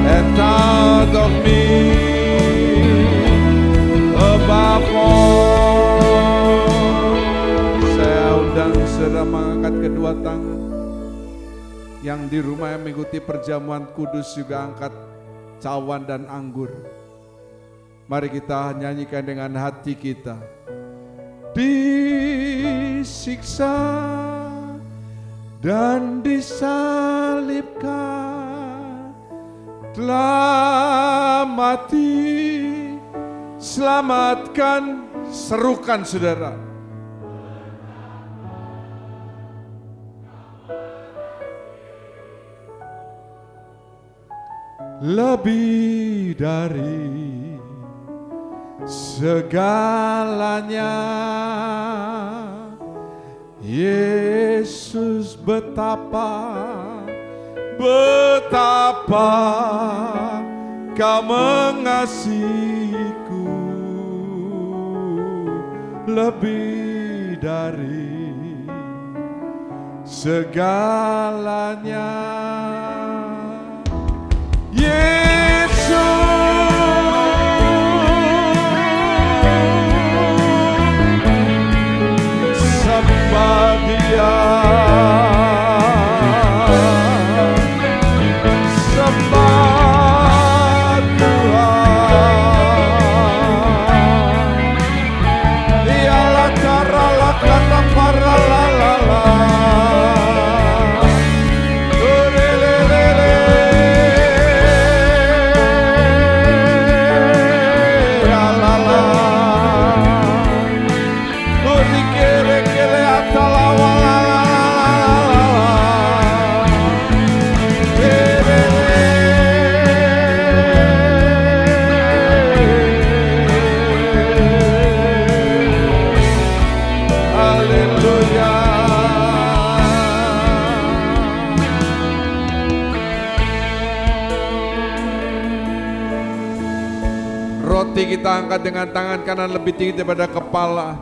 and thought of me above all. Saya undang saudara mengangkat kedua tangan. Yang di rumah yang mengikuti perjamuan kudus juga angkat cawan dan anggur. Mari kita nyanyikan dengan hati kita. Disiksa dan disalibkan, telah mati, selamatkan. Serukan saudara. Lebih dari segalanya, Yesus betapa Kau mengasihiku. Lebih dari segalanya, Yesus, sembah Dia, sembah Tuhan. Ialah cara la kata para la la la. Roti kita angkat dengan tangan kanan lebih tinggi daripada kepala.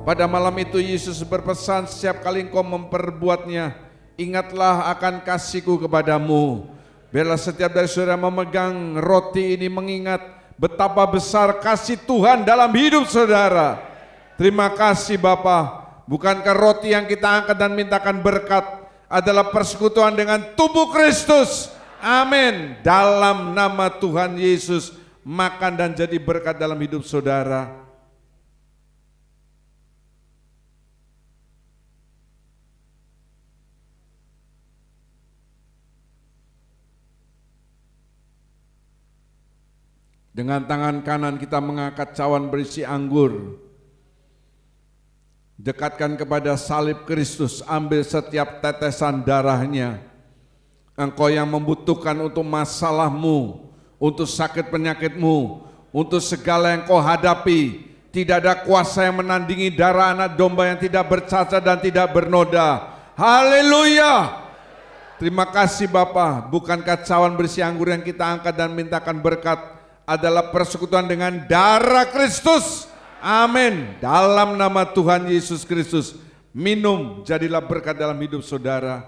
Pada malam itu Yesus berpesan, setiap kali engkau memperbuatnya, ingatlah akan kasihku kepadamu. Biarlah setiap dari saudara memegang roti ini mengingat betapa besar kasih Tuhan dalam hidup saudara. Terima kasih Bapa. Bukankah roti yang kita angkat dan mintakan berkat adalah persekutuan dengan tubuh Kristus? Amin. Dalam nama Tuhan Yesus, makan dan jadi berkat dalam hidup saudara. Dengan tangan kanan kita mengangkat cawan berisi anggur. Dekatkan kepada salib Kristus, ambil setiap tetesan darahnya. Engkau yang membutuhkan untuk masalahmu, untuk sakit penyakitmu, untuk segala yang kau hadapi. Tidak ada kuasa yang menandingi darah anak domba yang tidak bercacat dan tidak bernoda. Haleluya. Terima kasih Bapa. Bukankah cawan berisi anggur yang kita angkat dan mintakan berkat adalah persekutuan dengan darah Kristus? Amin. Dalam nama Tuhan Yesus Kristus, minum, jadilah berkat dalam hidup saudara.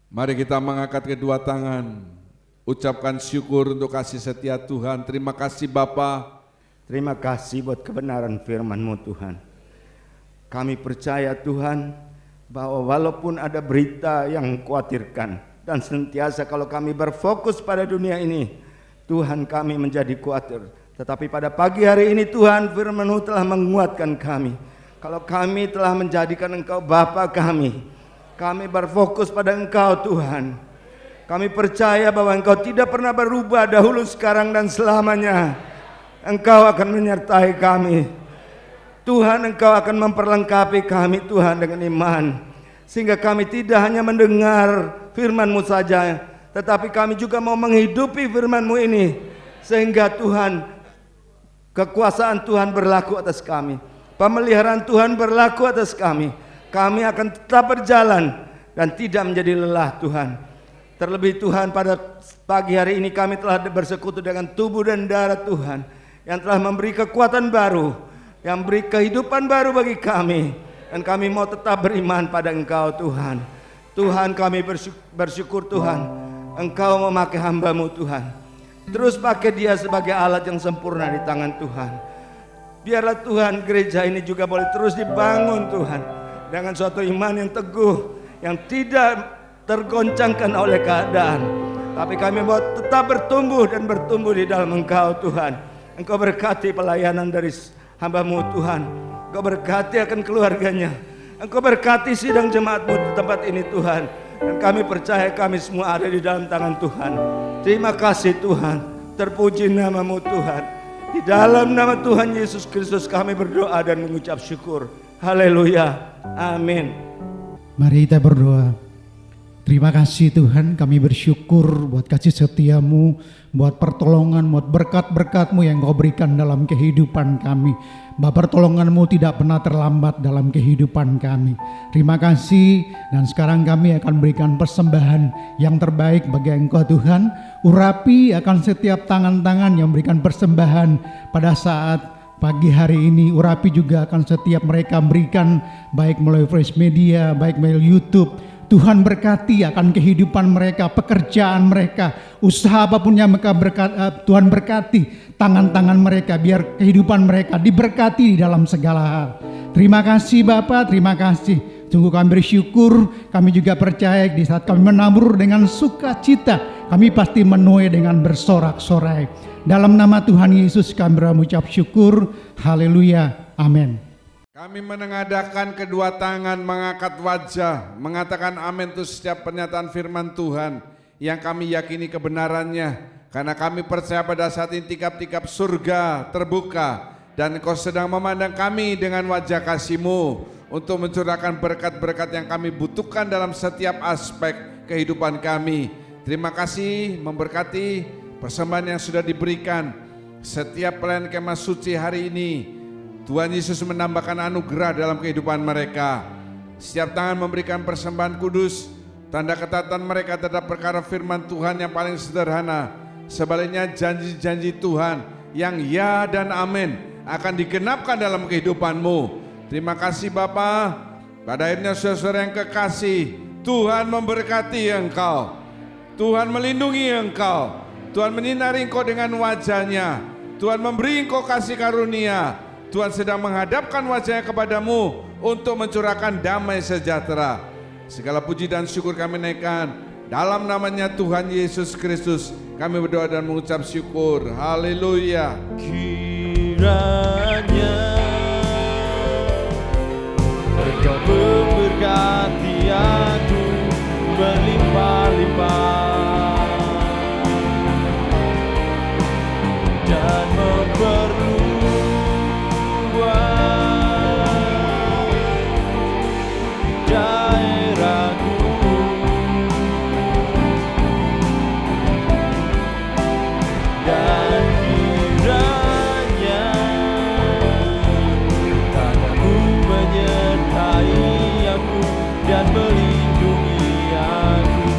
Mari kita mengangkat kedua tangan, ucapkan syukur untuk kasih setia Tuhan. Terima kasih Bapa. Terima kasih buat kebenaran firman-Mu Tuhan. Kami percaya Tuhan bahwa walaupun ada berita yang mengkhawatirkan, dan senantiasa kalau kami berfokus pada dunia ini, Tuhan kami menjadi khawatir. Tetapi pada pagi hari ini Tuhan, firman-Mu telah menguatkan kami. Kalau kami telah menjadikan Engkau Bapa kami berfokus pada Engkau Tuhan. Kami percaya bahwa Engkau tidak pernah berubah dahulu, sekarang dan selamanya. Engkau akan menyertai kami. Tuhan, Engkau akan memperlengkapi kami Tuhan dengan iman. Sehingga kami tidak hanya mendengar firman-Mu saja, tetapi kami juga mau menghidupi firman-Mu ini, sehingga Tuhan, kekuasaan Tuhan berlaku atas kami, pemeliharaan Tuhan berlaku atas kami. Kami akan tetap berjalan dan tidak menjadi lelah Tuhan. Terlebih Tuhan, pada pagi hari ini kami telah bersekutu dengan tubuh dan darah Tuhan, yang telah memberi kekuatan baru, yang beri kehidupan baru bagi kami. Dan kami mau tetap beriman pada Engkau Tuhan. Tuhan, kami bersyukur Tuhan, Engkau memakai hamba-Mu Tuhan. Terus pakai dia sebagai alat yang sempurna di tangan Tuhan. Biarlah Tuhan, gereja ini juga boleh terus dibangun Tuhan, dengan suatu iman yang teguh, yang tidak tergoncangkan oleh keadaan. Tapi kami mau tetap bertumbuh dan bertumbuh di dalam Engkau Tuhan. Engkau berkati pelayanan dari hamba-Mu Tuhan. Engkau berkati akan keluarganya. Engkau berkati sidang jemaat-Mu di tempat ini Tuhan. Dan kami percaya kami semua ada di dalam tangan Tuhan. Terima kasih Tuhan. Terpuji nama-Mu Tuhan. Di dalam nama Tuhan Yesus Kristus kami berdoa dan mengucap syukur. Haleluya. Amin. Mari kita berdoa. Terima kasih Tuhan, kami bersyukur buat kasih setia-Mu, buat pertolongan, buat berkat-berkat-Mu yang Kau berikan dalam kehidupan kami. Bahwa pertolongan-Mu tidak pernah terlambat dalam kehidupan kami. Terima kasih, dan sekarang kami akan berikan persembahan yang terbaik bagi Engkau Tuhan. Urapi akan setiap tangan-tangan yang memberikan persembahan pada saat pagi hari ini. Urapi juga akan setiap mereka berikan, baik melalui Fresh Media, baik melalui YouTube. Tuhan berkati akan kehidupan mereka, pekerjaan mereka, usaha apapun yang mereka Tuhan berkati tangan-tangan mereka, biar kehidupan mereka diberkati di dalam segala hal. Terima kasih Bapa, terima kasih. Sungguh kami bersyukur, kami juga percaya di saat kami menabur dengan sukacita, kami pasti menuai dengan bersorak-sorai. Dalam nama Tuhan Yesus kami mengucap syukur. Haleluya. Amin. Kami menengadahkan kedua tangan, mengangkat wajah, mengatakan amin untuk setiap pernyataan firman Tuhan yang kami yakini kebenarannya. Karena kami percaya pada saat ini tikap-tikap surga terbuka dan Engkau sedang memandang kami dengan wajah kasih-Mu untuk mencurahkan berkat-berkat yang kami butuhkan dalam setiap aspek kehidupan kami. Terima kasih memberkati persembahan yang sudah diberikan. Setiap pelayan kemah suci hari ini, Tuhan Yesus menambahkan anugerah dalam kehidupan mereka. Setiap tangan memberikan persembahan kudus, tanda ketatan mereka terhadap perkara firman Tuhan yang paling sederhana. Sebaliknya janji-janji Tuhan yang ya dan amin akan digenapkan dalam kehidupanmu. Terima kasih Bapa. Pada akhirnya saudara yang kekasih, Tuhan memberkati engkau, Tuhan melindungi engkau, Tuhan menyinari engkau dengan wajahnya, Tuhan memberi engkau kasih karunia. Tuhan sedang menghadapkan wajahnya kepadamu untuk mencurahkan damai sejahtera. Segala puji dan syukur kami naikkan dalam namanya Tuhan Yesus Kristus. Kami berdoa dan mengucap syukur. Haleluya. Kiranya Engkau memberkati aku berlimpah-limpah dan memperluas daerahku, dan kiranya tanganmu menyertai aku dan melindungi aku.